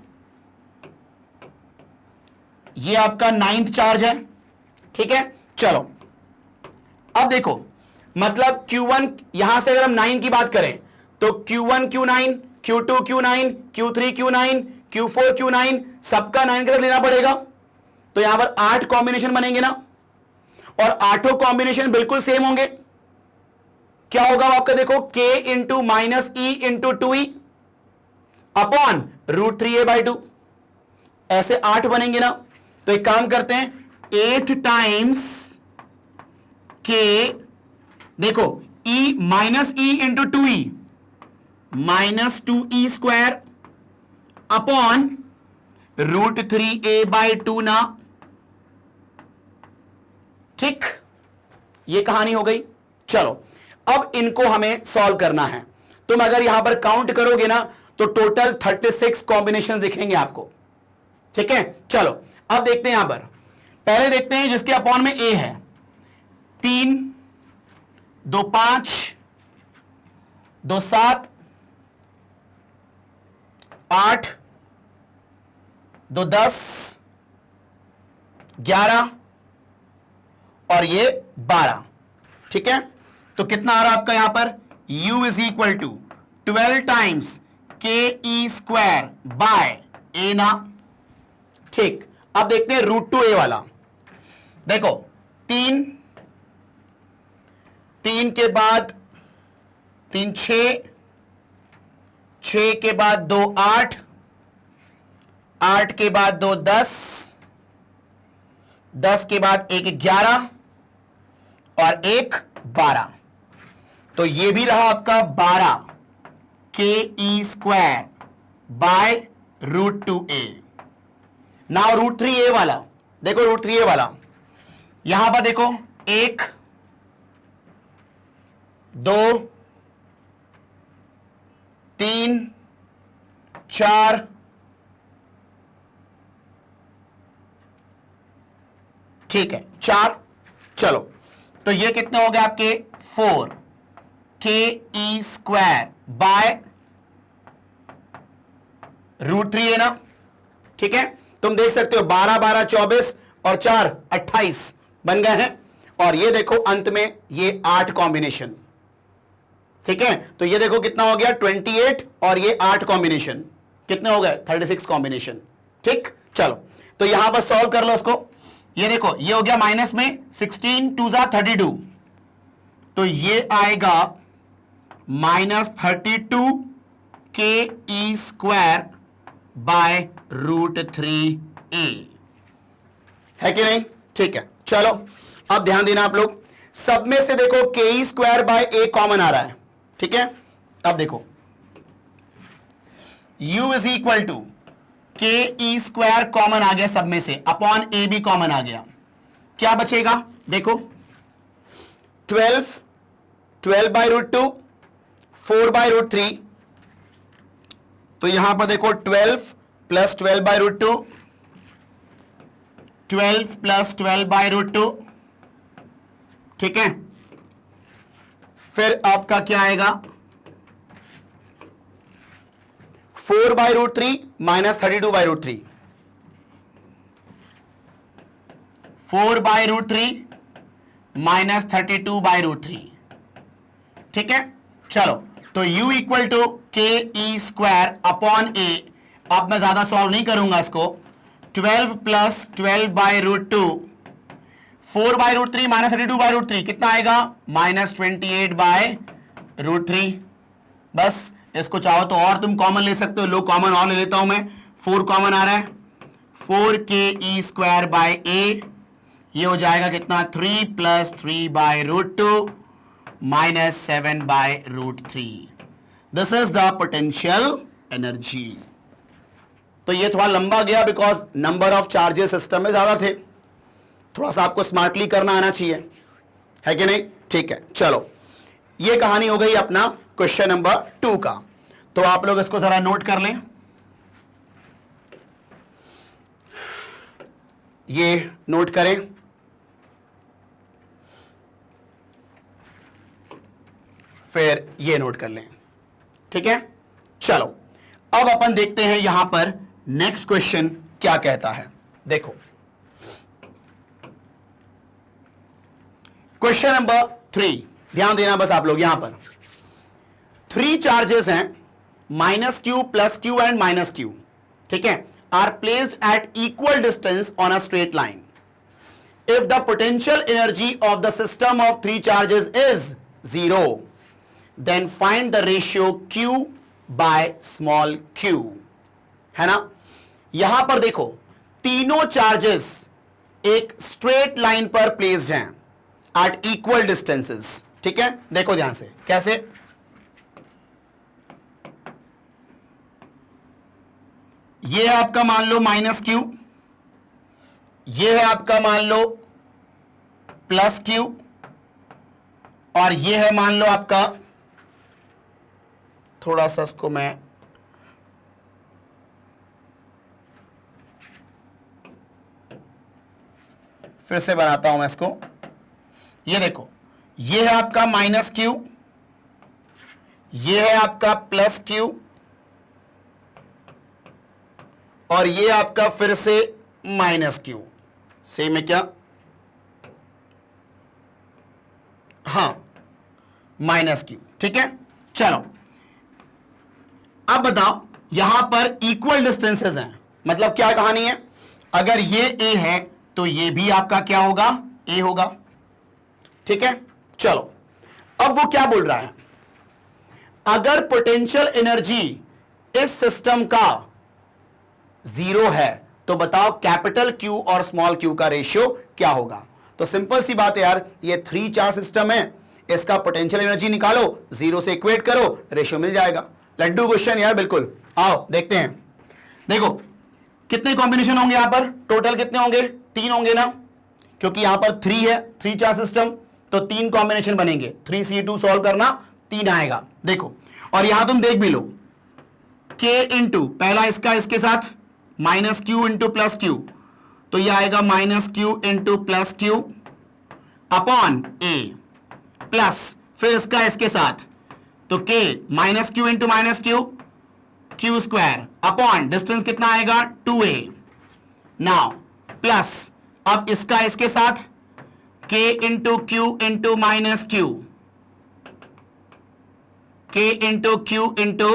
ये आपका 9th चार्ज है। ठीक है, चलो अब देखो, मतलब Q1, यहां से अगर हम 9 की बात करें, तो Q1 Q9, Q2 Q9, Q3 Q9, Q4 Q9, सबका 9 का लेना पड़ेगा, तो यहां पर 8 कॉम्बिनेशन बनेंगे ना, और 8 कॉम्बिनेशन बिल्कुल सेम होंगे। क्या होगा आपका? देखो, k into minus e into 2e upon √3a/2, ऐसे 8 बनेंगे ना। तो एक काम करते हैं, 8 टाइम्स k, देखो e minus e into 2e minus 2e² upon √3a/2 ना। ठीक, ये कहानी हो गई। चलो अब इनको हमें सॉल्व करना है। तुम अगर यहां पर काउंट करोगे ना, तो टोटल 36 कॉम्बिनेशन दिखेंगे आपको। ठीक है, चलो अब देखते हैं, यहां पर पहले देखते हैं जिसके अपॉन में a है। 3 2 5 2 7 8 2 10 11 और ये 12। ठीक है, तो कितना आ रहा आपका यहां पर? u is equal to 12 times ke² by a ना। ठीक, अब देखते हैं √2a वाला। देखो 3 के बाद 3 6 के बाद 2 8 8 के बाद 2 10 10 के बाद 1 11 और 1 12, तो ये भी रहा आपका 12 ke² bye √2a। Now √3a वाला, देखो √3a वाला, यहां पर देखो 1 2 3 4 ठीक है 4। चलो तो ये कितने हो गए आपके? 4 ke² बाय √3a ना। ठीक है, तुम देख सकते हो 12 12 24 और 4 28 बन गए हैं, और ये देखो अंत में ये 8 कॉम्बिनेशन। ठीक है, तो ये देखो कितना हो गया 28 और ये 8 कॉम्बिनेशन, कितने हो गए 36 कॉम्बिनेशन। ठीक, चलो तो यहां पर सॉल्व कर लो उसको। ये देखो ये हो गया माइनस में 16 टू जा 32, तो ये आएगा -32 के ई स्क्वायर बाय √3a, है कि नहीं? ठीक है, चलो अब ध्यान देना आप लोग, सब में से देखो के E square by A common आ रहा है, ठीक है? अब देखो u इज इक्वल टू के ई स्क्वायर कॉमन आ गया सब में से, अपॉन ए भी कॉमन आ गया, क्या बचेगा? देखो 12 बाय √2, 4 बाय √3, तो यहां पर देखो 12 प्लस 12 बाय √2, 12 प्लस 12 बाय √2, ठीक है? फिर आपका क्या आएगा? 4 by √3 minus 32 by √3, 4 by √3 minus 32 by √3, ठीक है? चलो, तो u इक्वल टू के ई स्क्वायर अपॉन ए, अब मैं ज्यादा सॉल्व नहीं करूंगा इसको, 12 plus 12 by √2, 4 by √3 minus 32 by √3 कितना आएगा? -28 बाय √3। बस इसको चाहो तो और तुम कॉमन ले सकते हो, लो कॉमन और ले लेता हूं मैं, 4 कॉमन आ रहा है, 4 के ई स्क्वायर बाय ए, ये हो जाएगा कितना? 3 plus 3 by √2 minus 7 by √3। This is the potential energy. तो ये थोड़ा लंबा गया because number of charges system में ज्यादा थे, थोड़ा सा आपको स्मार्टली करना आना चाहिए, है कि नहीं? ठीक है, चलो ये कहानी हो गई अपना क्वेश्चन नंबर 2 का। तो आप लोग इसको जरा नोट कर लें, ये नोट करें, फिर ये नोट कर लें, ठीक है? चलो अब अपन देखते हैं यहां पर नेक्स्ट क्वेश्चन क्या कहता है। देखो क्वेश्चन नंबर 3, ध्यान देना बस आप लोग, यहां पर 3 चार्जेस हैं, -q, +q एंड -q, ठीक है, are placed at equal distance on a straight line. If the potential energy of the system of 3 charges is 0, then find the ratio q by small q, है ना? यहां पर देखो तीनों charges एक straight line पर प्लेस्ड हैं at equal distances, ठीक है? देखो ध्यान से, कैसे? ये है आपका मान लो -q, ये है आपका मान लो +q, और ये है मान लो आपका, थोड़ा सा इसको मैं फिर से बनाता हूं मैं इसको, ये देखो ये है आपका -q, ये है आपका +q, और ये आपका फिर से -q, सेम है क्या? हाँ -q, ठीक है? चलो अब बताओ, यहां पर इक्वल डिस्टेंसेस हैं, मतलब क्या कहानी है? अगर ये a है तो ये भी आपका क्या होगा? a होगा, ठीक है? चलो अब वो क्या बोल रहा है, अगर पोटेंशियल एनर्जी इस सिस्टम का 0 है तो बताओ कैपिटल Q और स्मॉल q का रेशियो क्या होगा? तो सिंपल सी बात है यार, ये 3 चार्ज सिस्टम है, इसका पोटेंशियल एनर्जी निकालो, 0 से इक्वेट करो, रेशियो मिल जाएगा। लड्डू क्वेश्चन यार, बिल्कुल। आओ देखते हैं। देखो कितने कॉम्बिनेशन होंगे यहां पर, टोटल कितने होंगे? 3 होंगे ना, क्योंकि यहां पर 3 है, 3 चार्ज सिस्टम, तो 3 कॉम्बिनेशन बनेंगे। 3C2 सॉल्व करना, 3 आएगा। देखो, और यहां तुम देख भी लो, K इंटू पहला इसका इसके साथ -q इंटू +q, तो यह आएगा -q into +q upon a, plus फिर इसका इसके साथ, तो K -q into -q, q square upon distance कितना आएगा? 2a। नाउ प्लस अब इसका इसके साथ K into q into -q, K into q into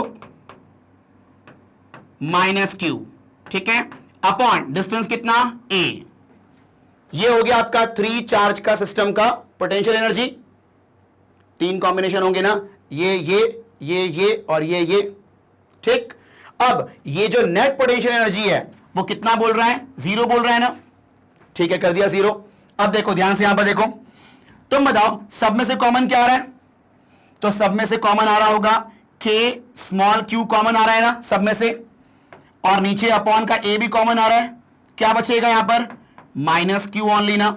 -q, ठीक है, अपॉन डिस्टेंस कितना? a। ये हो गया आपका 3 चार्ज का सिस्टम का पोटेंशियल एनर्जी। 3 कॉम्बिनेशन होंगे ना, ये और ये। ठीक, अब ये जो नेट पोटेंशियल एनर्जी है वो कितना बोल रहा है? 0 बोल रहा है ना। ठीक है, कर दिया 0। अब देखो ध्यान से, यहां पर देखो, तुम बताओ सब में से कॉमन क्या आ रहा है? तो सब में से कॉमन आ रहा होगा k स्मॉल q कॉमन आ रहा है ना सब में से, और नीचे अपॉन का a भी कॉमन आ रहा है। क्या बचेगा यहां पर? माइनस q ओनली ना।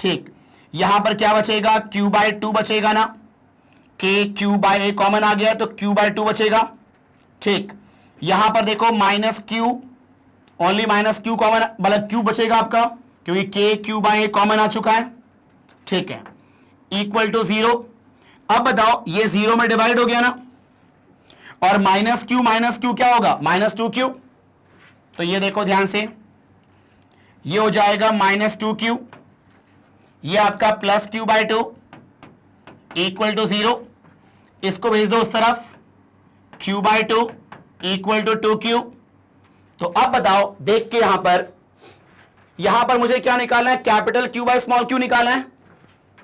ठीक, यहां पर क्या बचेगा? q/2 बचेगा ना। k q/a कॉमन आ गया तो q/2 बचेगा। ठीक, यहां पर देखो minus q, only minus q common, मतलब q बचेगा आपका, क्योंकि k q/a कॉमन आ चुका है। ठीक है, इक्वल टू 0। अब बताओ ये 0 में डिवाइड हो गया ना, और माइनस क्यू क्या होगा? -2q। तो ये देखो ध्यान से, ये हो जाएगा -2q, ये आपका +q/2 इक्वल टू 0। इसको भेज दो उस तरफ, q/2 इक्वल टू 2q। तो अब बताओ देख के यहां पर मुझे क्या निकालना है? Capital Q by small q निकालना है।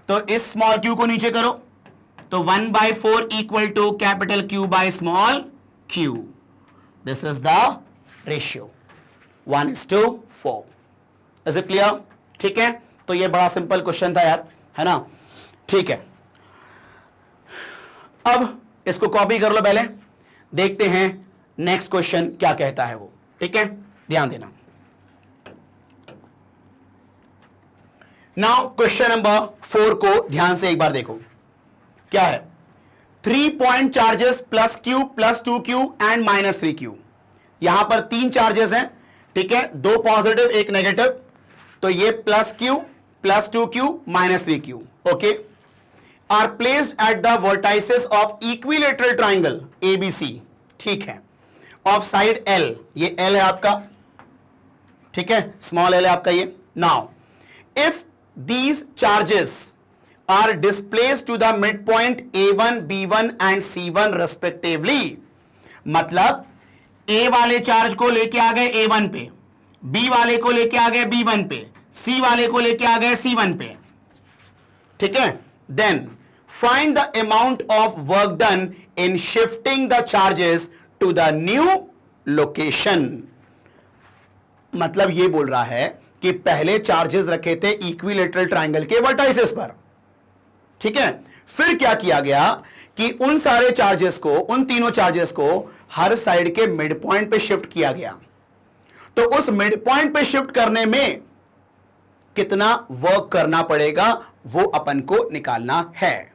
तो इस स्मॉल q को नीचे करो, तो 1/4 equal to capital Q by small q। This is the ratio 1:4। Is it clear? ठीक है, तो ये बड़ा सिंपल क्वेश्चन था यार, है ना। ठीक है, अब इसको कॉपी कर लो, पहले देखते हैं नेक्स्ट क्वेश्चन क्या कहता है वो। ठीक है, ध्यान देना। नाउ क्वेश्चन नंबर 4 को ध्यान से एक बार देखो, क्या है? 3 point charges +q +2q and -3q। यहां पर 3 चार्जेस हैं, ठीक है, 2 पॉजिटिव 1 नेगेटिव। तो ये +q +2q -3q, okay, are placed at the vertices of equilateral triangle ABC। ठीक है, ऑफ साइड L, ये L है आपका, ठीक है, स्मॉल l है आपका ये। Now if these charges are displaced to the midpoint A1, B1 and C1 respectively। मतलब A वाले चार्ज को लेके आ गए A1 पे, B वाले को लेके आ गए B1 पे, C वाले को लेके आ गए C1 पे। ठीक है, then find the amount of work done in shifting the charges to the new location। मतलब ये बोल रहा है कि पहले चार्जेस रखे थे इक्विलेटरल ट्राइंगल के वर्टाइसेस पर, ठीक है, फिर क्या किया गया कि उन सारे चार्जेस को, उन तीनों चार्जेस को हर साइड के मिड पॉइंट पे शिफ्ट किया गया। तो उस मिड पॉइंट पे शिफ्ट करने में कितना वर्क करना पड़ेगा वो अपन को निकालना है।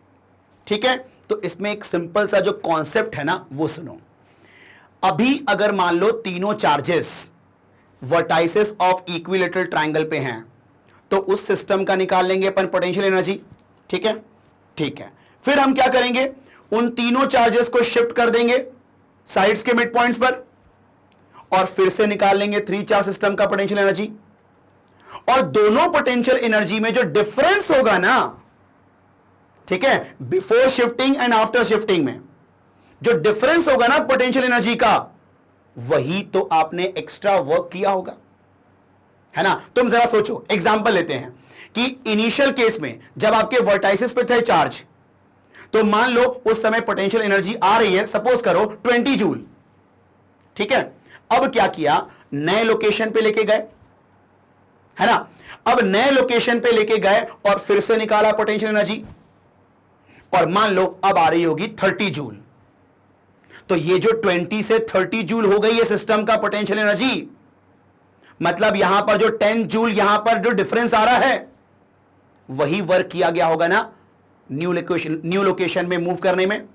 ठीक है, तो इसमें एक सिंपल सा जो कॉन्सेप्ट है ना वो सुनो। अभी अगर मान लो तीनों charges vertices of equilateral triangle पे हैं, तो उस सिस्टम का निकाल लेंगे अपन पोटेंशियल एनर्जी। ठीक है, ठीक है, फिर हम क्या करेंगे? उन तीनों चार्जेस को शिफ्ट कर देंगे साइड्स के मिड पॉइंट्स पर, और फिर से निकाल लेंगे 3 चार्ज सिस्टम का पोटेंशियल एनर्जी। और दोनों पोटेंशियल एनर्जी में जो डिफरेंस होगा ना, ठीक है, before shifting and after shifting में जो डिफरेंस होगा ना पोटेंशियल एनर्जी का, वही तो आपने एक्स्ट्रा वर्क किया होगा, है ना। तुम जरा सोचो, एग्जांपल लेते हैं कि इनिशियल केस में जब आपके वर्टाइसेस पे थे चार्ज, तो मान लो उस समय पोटेंशियल एनर्जी आ रही है, सपोज करो 20 जूल। ठीक है, अब क्या किया? नए लोकेशन पे लेके गए, है ना। अब नए लोकेशन पे लेके गए और फिर से निकाला पोटेंशियल एनर्जी, और मान लो अब आ रही होगी 30 जूल। तो ये जो 20 से 30 जूल हो गई है सिस्टम का पोटेंशियल एनर्जी, मतलब यहां पर जो 10 जूल यहां पर जो डिफरेंस आ रहा है, वही वर्क किया गया होगा ना न्यू लोकेशन में मूव करने में।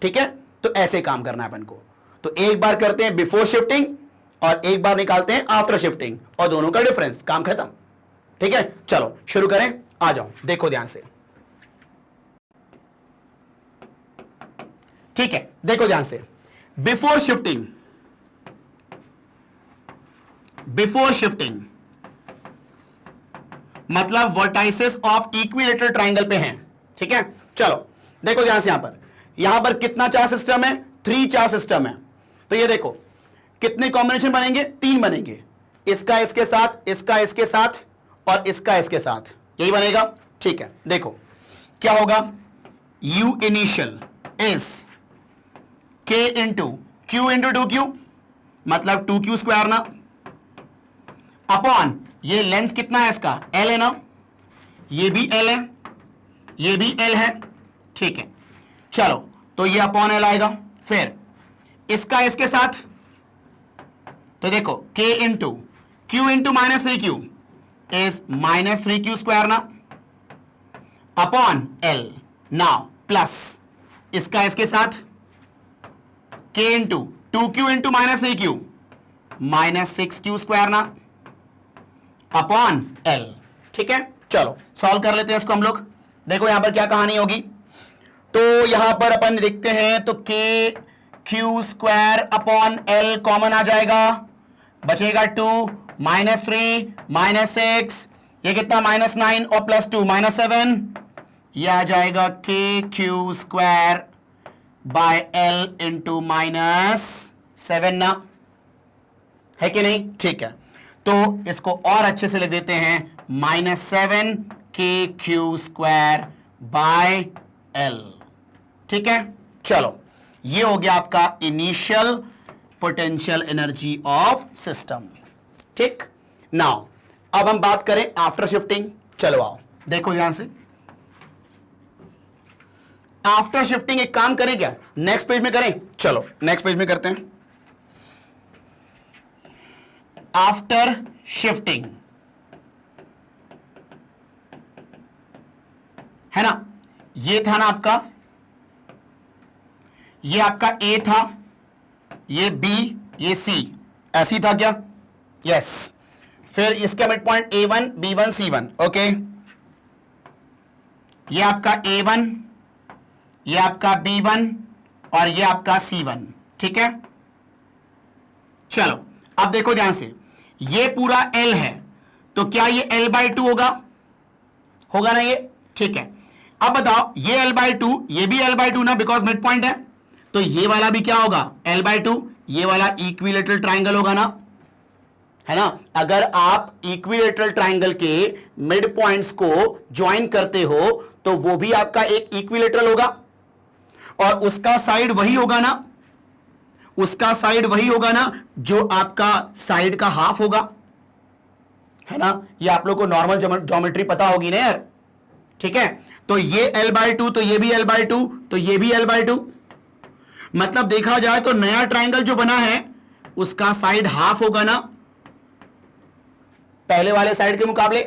ठीक है, तो ऐसे काम करना है अपन को। तो एक बार करते हैं बिफोर शिफ्टिंग और एक बार निकालते हैं आफ्टर शिफ्टिंग, और दोनों का डिफरेंस, काम खत्म। ठीक है, चलो शुरू करें, आ जाओ, देखो ध्यान से। ठीक है, देखो ध्यान से। बिफोर शिफ्टिंग, बिफोर शिफ्टिंग मतलब वर्टाइसेस ऑफ इक्विलेटरल ट्राइंगल पे हैं। ठीक है, चलो देखो ध्यान से। यहां पर कितना चार्ज सिस्टम है? 3 चार्ज सिस्टम है। तो ये देखो कितने कॉम्बिनेशन बनेंगे? 3 बनेंगे, इसका इसके साथ, इसका इसके साथ, और इसका इसके साथ, यही बनेगा। ठीक है, देखो क्या होगा, u initial is k into q into 2q, मतलब 2q स्क्वायर ना, अपॉन ये लेंथ कितना है इसका, l है ना, ये भी l है, ये भी l है। ठीक है, चलो तो ये अपॉन l आएगा। फिर इसका इसके साथ, तो देखो k into q into minus 3q is minus 3q square ना, अपॉन l। नाउ प्लस इसका इसके साथ k into 2q into minus 3q minus 6q square ना, अपॉन l। ठीक है, चलो सॉल्व कर लेते हैं इसको हम लोग। देखो यहां पर क्या कहानी होगी, तो यहां पर अपन देखते हैं तो k q square upon l common आ जाएगा, बचेगा 2 माइनस 3 माइनस 6, ये कितना माइनस 9 और प्लस 2 माइनस 7, ये आ जाएगा k q square by l into minus 7 ना, है कि नहीं। ठीक है, तो इसको और अच्छे से लिख देते हैं, minus 7 k q square by l। ठीक है, चलो ये हो गया आपका initial potential energy of system. ठीक, नाउ अब हम बात करें आफ्टर शिफ्टिंग। चलो आओ देखो ध्यान से, आफ्टर शिफ्टिंग एक काम करें क्या, नेक्स्ट पेज में करें, चलो नेक्स्ट पेज में करते हैं। आफ्टर शिफ्टिंग है ना, ये था ना आपका, ये आपका A था, ये B, ये C, ऐसी था क्या, यस। फिर इसका mid point A1 B1 C1, okay. ये आपका A1, ये आपका B1 और ये आपका C1। ठीक है, चलो अब देखो ध्यान से, ये पूरा L है, तो क्या ये L/2 होगा, होगा ना ये। ठीक है, अब बताओ ये L/2, ये भी L/2 ना, बिकॉज मिड पॉइंट है, तो ये वाला भी क्या होगा L/2, ये वाला इक्विलेटरल ट्राइंगल होगा ना, है ना। अगर आप इक्विलेटरल ट्राइंगल के मिड पॉइंट्स को ज्वाइन करते हो तो वो भी आपका एक इक्विलेटरल होगा, और उसका साइड वही होगा ना, उसका साइड वही होगा ना जो आपका साइड का हाफ होगा, है ना। ये आप लोग को नॉर्मल ज्योमेट्री पता होगी ना यार। ठीक है, तो ये L/2, तो ये भी L/2, तो ये भी L/2, मतलब देखा जाए तो नया ट्राइंगल जो बना है उसका साइड हाफ होगा ना पहले वाले साइड के मुकाबले।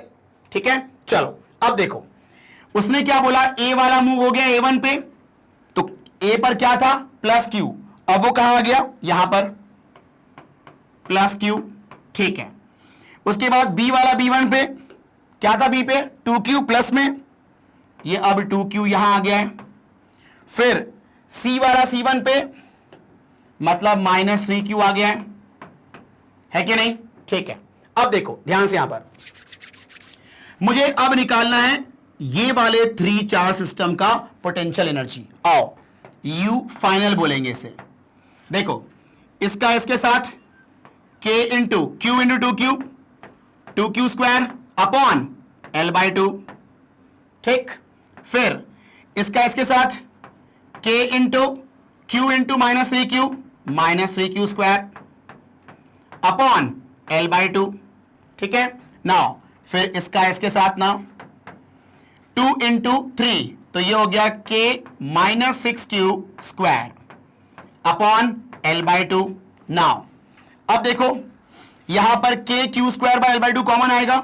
ठीक है, चलो अब देखो उसने क्या बोला, ए वाला मूव हो गया A1 पे, तो ए पर क्या था प्लस Q, अब वो कहां आ गया, यहां पर प्लस Q। ठीक है, उसके बाद बी वाला B1 पे क्या था, बी पे 2Q प्लस में, ये अब 2Q यहां आ गया है। फिर सी वाला C1 पे मतलब माइनस 3Q आ गया है कि नहीं। ठीक है, अब देखो ध्यान से, यहां पर मुझे अब निकालना है ये वाले 3 चार्ज सिस्टम का पोटेंशियल एनर्जी। आओ U फाइनल बोलेंगे इसे। देखो इसका इसके साथ K into Q into 2Q square upon L/2। ठीक, फिर इसका इसके साथ K into Q into minus 3Q square upon L/2। ठीक है, नाउ फिर इसका इसके साथ ना 2 इंटू 3, तो ये हो गया K minus 6Q square upon L/2। Now अब देखो यहां पर K Q square by L/2 common आएगा,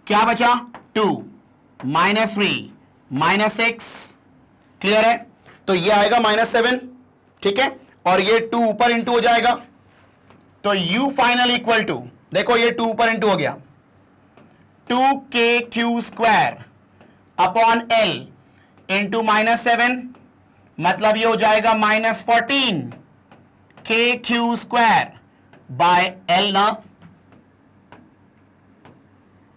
क्या बचा 2 माइनस 3 माइनस 6, क्लियर है, तो ये आएगा माइनस 7। ठीक है, और ये 2 ऊपर इंटू हो जाएगा, तो U फाइनल इक्वल टू, देखो ये 2 ऊपर इंटू हो गया, 2KQ square upon L into minus 7, मतलब ये हो जाएगा minus 14 KQ square by L ना,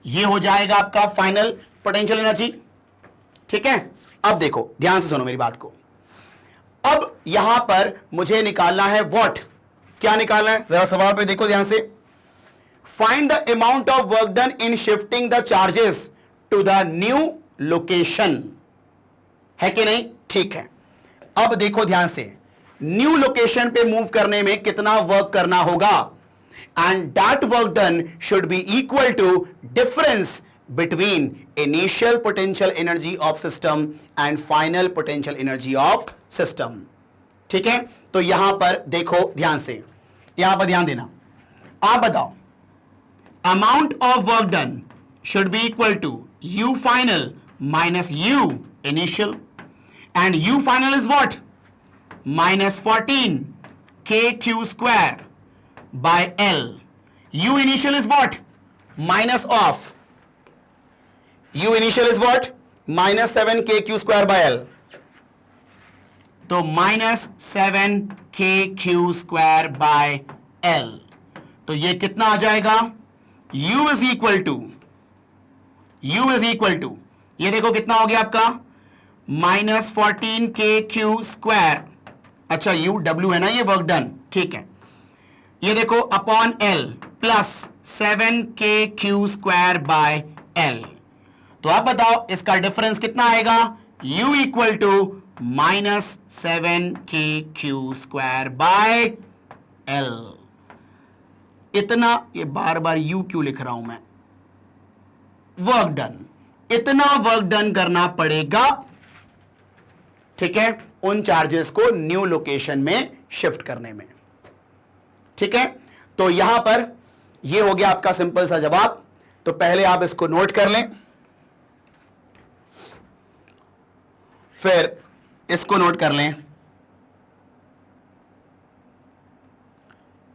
ये हो जाएगा आपका फाइनल पोटेंशियल एनर्जी। ठीक है, अब देखो ध्यान से सुनो मेरी बात को, अब यहां पर मुझे निकालना है व्हाट, क्या निकालना है, जरा सवाल पे देखो ध्यान से। Find the amount of work done in shifting the charges to the new location, है कि नहीं? ठीक है, अब देखो ध्यान से, न्यू लोकेशन पे मूव करने में कितना वर्क करना होगा, and that work done should be equal to difference between initial potential energy of system and final potential energy of system. ठीक है, तो यहां पर देखो ध्यान से, यहां पर ध्यान देना, आप बताओ, amount of work done should be equal to U final minus U initial, and u final is what? Minus 14 kq square by L. U initial is what? Minus of. U initial is what? Minus 7 kq square by L. तो minus 7 kq square by L. तो ये कितना आ जाएगा? U is equal to, ये देखो कितना हो गया आपका? माइनस 14 के क्यू स्क्वायर, अच्छा यू डब्ल्यू है ना ये वर्क डन, ठीक है, ये देखो अपॉन एल प्लस 7 के क्यू स्क्वायर बाय एल। तो आप बताओ इसका डिफरेंस कितना आएगा? u इक्वल टू माइनस 7 के क्यू स्क्वायर बाय एल। इतना, ये बार बार u क्यों लिख रहा हूं मैं, वर्क डन, इतना वर्क डन करना पड़ेगा, ठीक है, उन चार्जेस को न्यू लोकेशन में शिफ्ट करने में। ठीक है, तो यहां पर यह हो गया आपका सिंपल सा जवाब। तो पहले आप इसको नोट कर लें, फिर इसको नोट कर लें।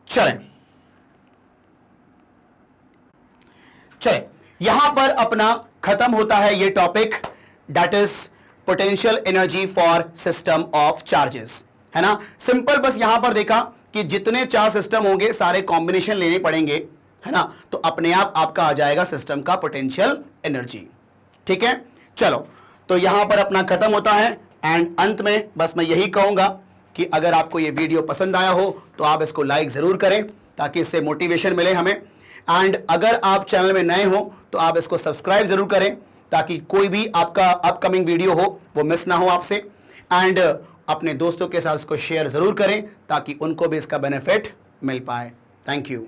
चलें यहां पर अपना खत्म होता है ये topic, that is potential energy for system of charges, है ना। सिंपल बस यहां पर देखा कि जितने चार सिस्टम होंगे सारे कॉम्बिनेशन लेने पड़ेंगे, है ना, तो अपने आप आपका आ जाएगा सिस्टम का पोटेंशियल एनर्जी। ठीक है, चलो तो यहां पर अपना खत्म होता है। एंड अंत में बस मैं यही कहूंगा कि अगर आपको ये वीडियो पसंद आया हो तो आप इसको लाइक जरूर करें ताकि इससे मोटिवेशन मिले हमें। एंड अगर आप चैनल में नए हो तो आप इसको सब्सक्राइब जरूर करें ताकि कोई भी आपका अपकमिंग वीडियो हो वो मिस ना हो आपसे। एंड अपने दोस्तों के साथ इसको शेयर जरूर करें ताकि उनको भी इसका बेनिफिट मिल पाए। Thank you.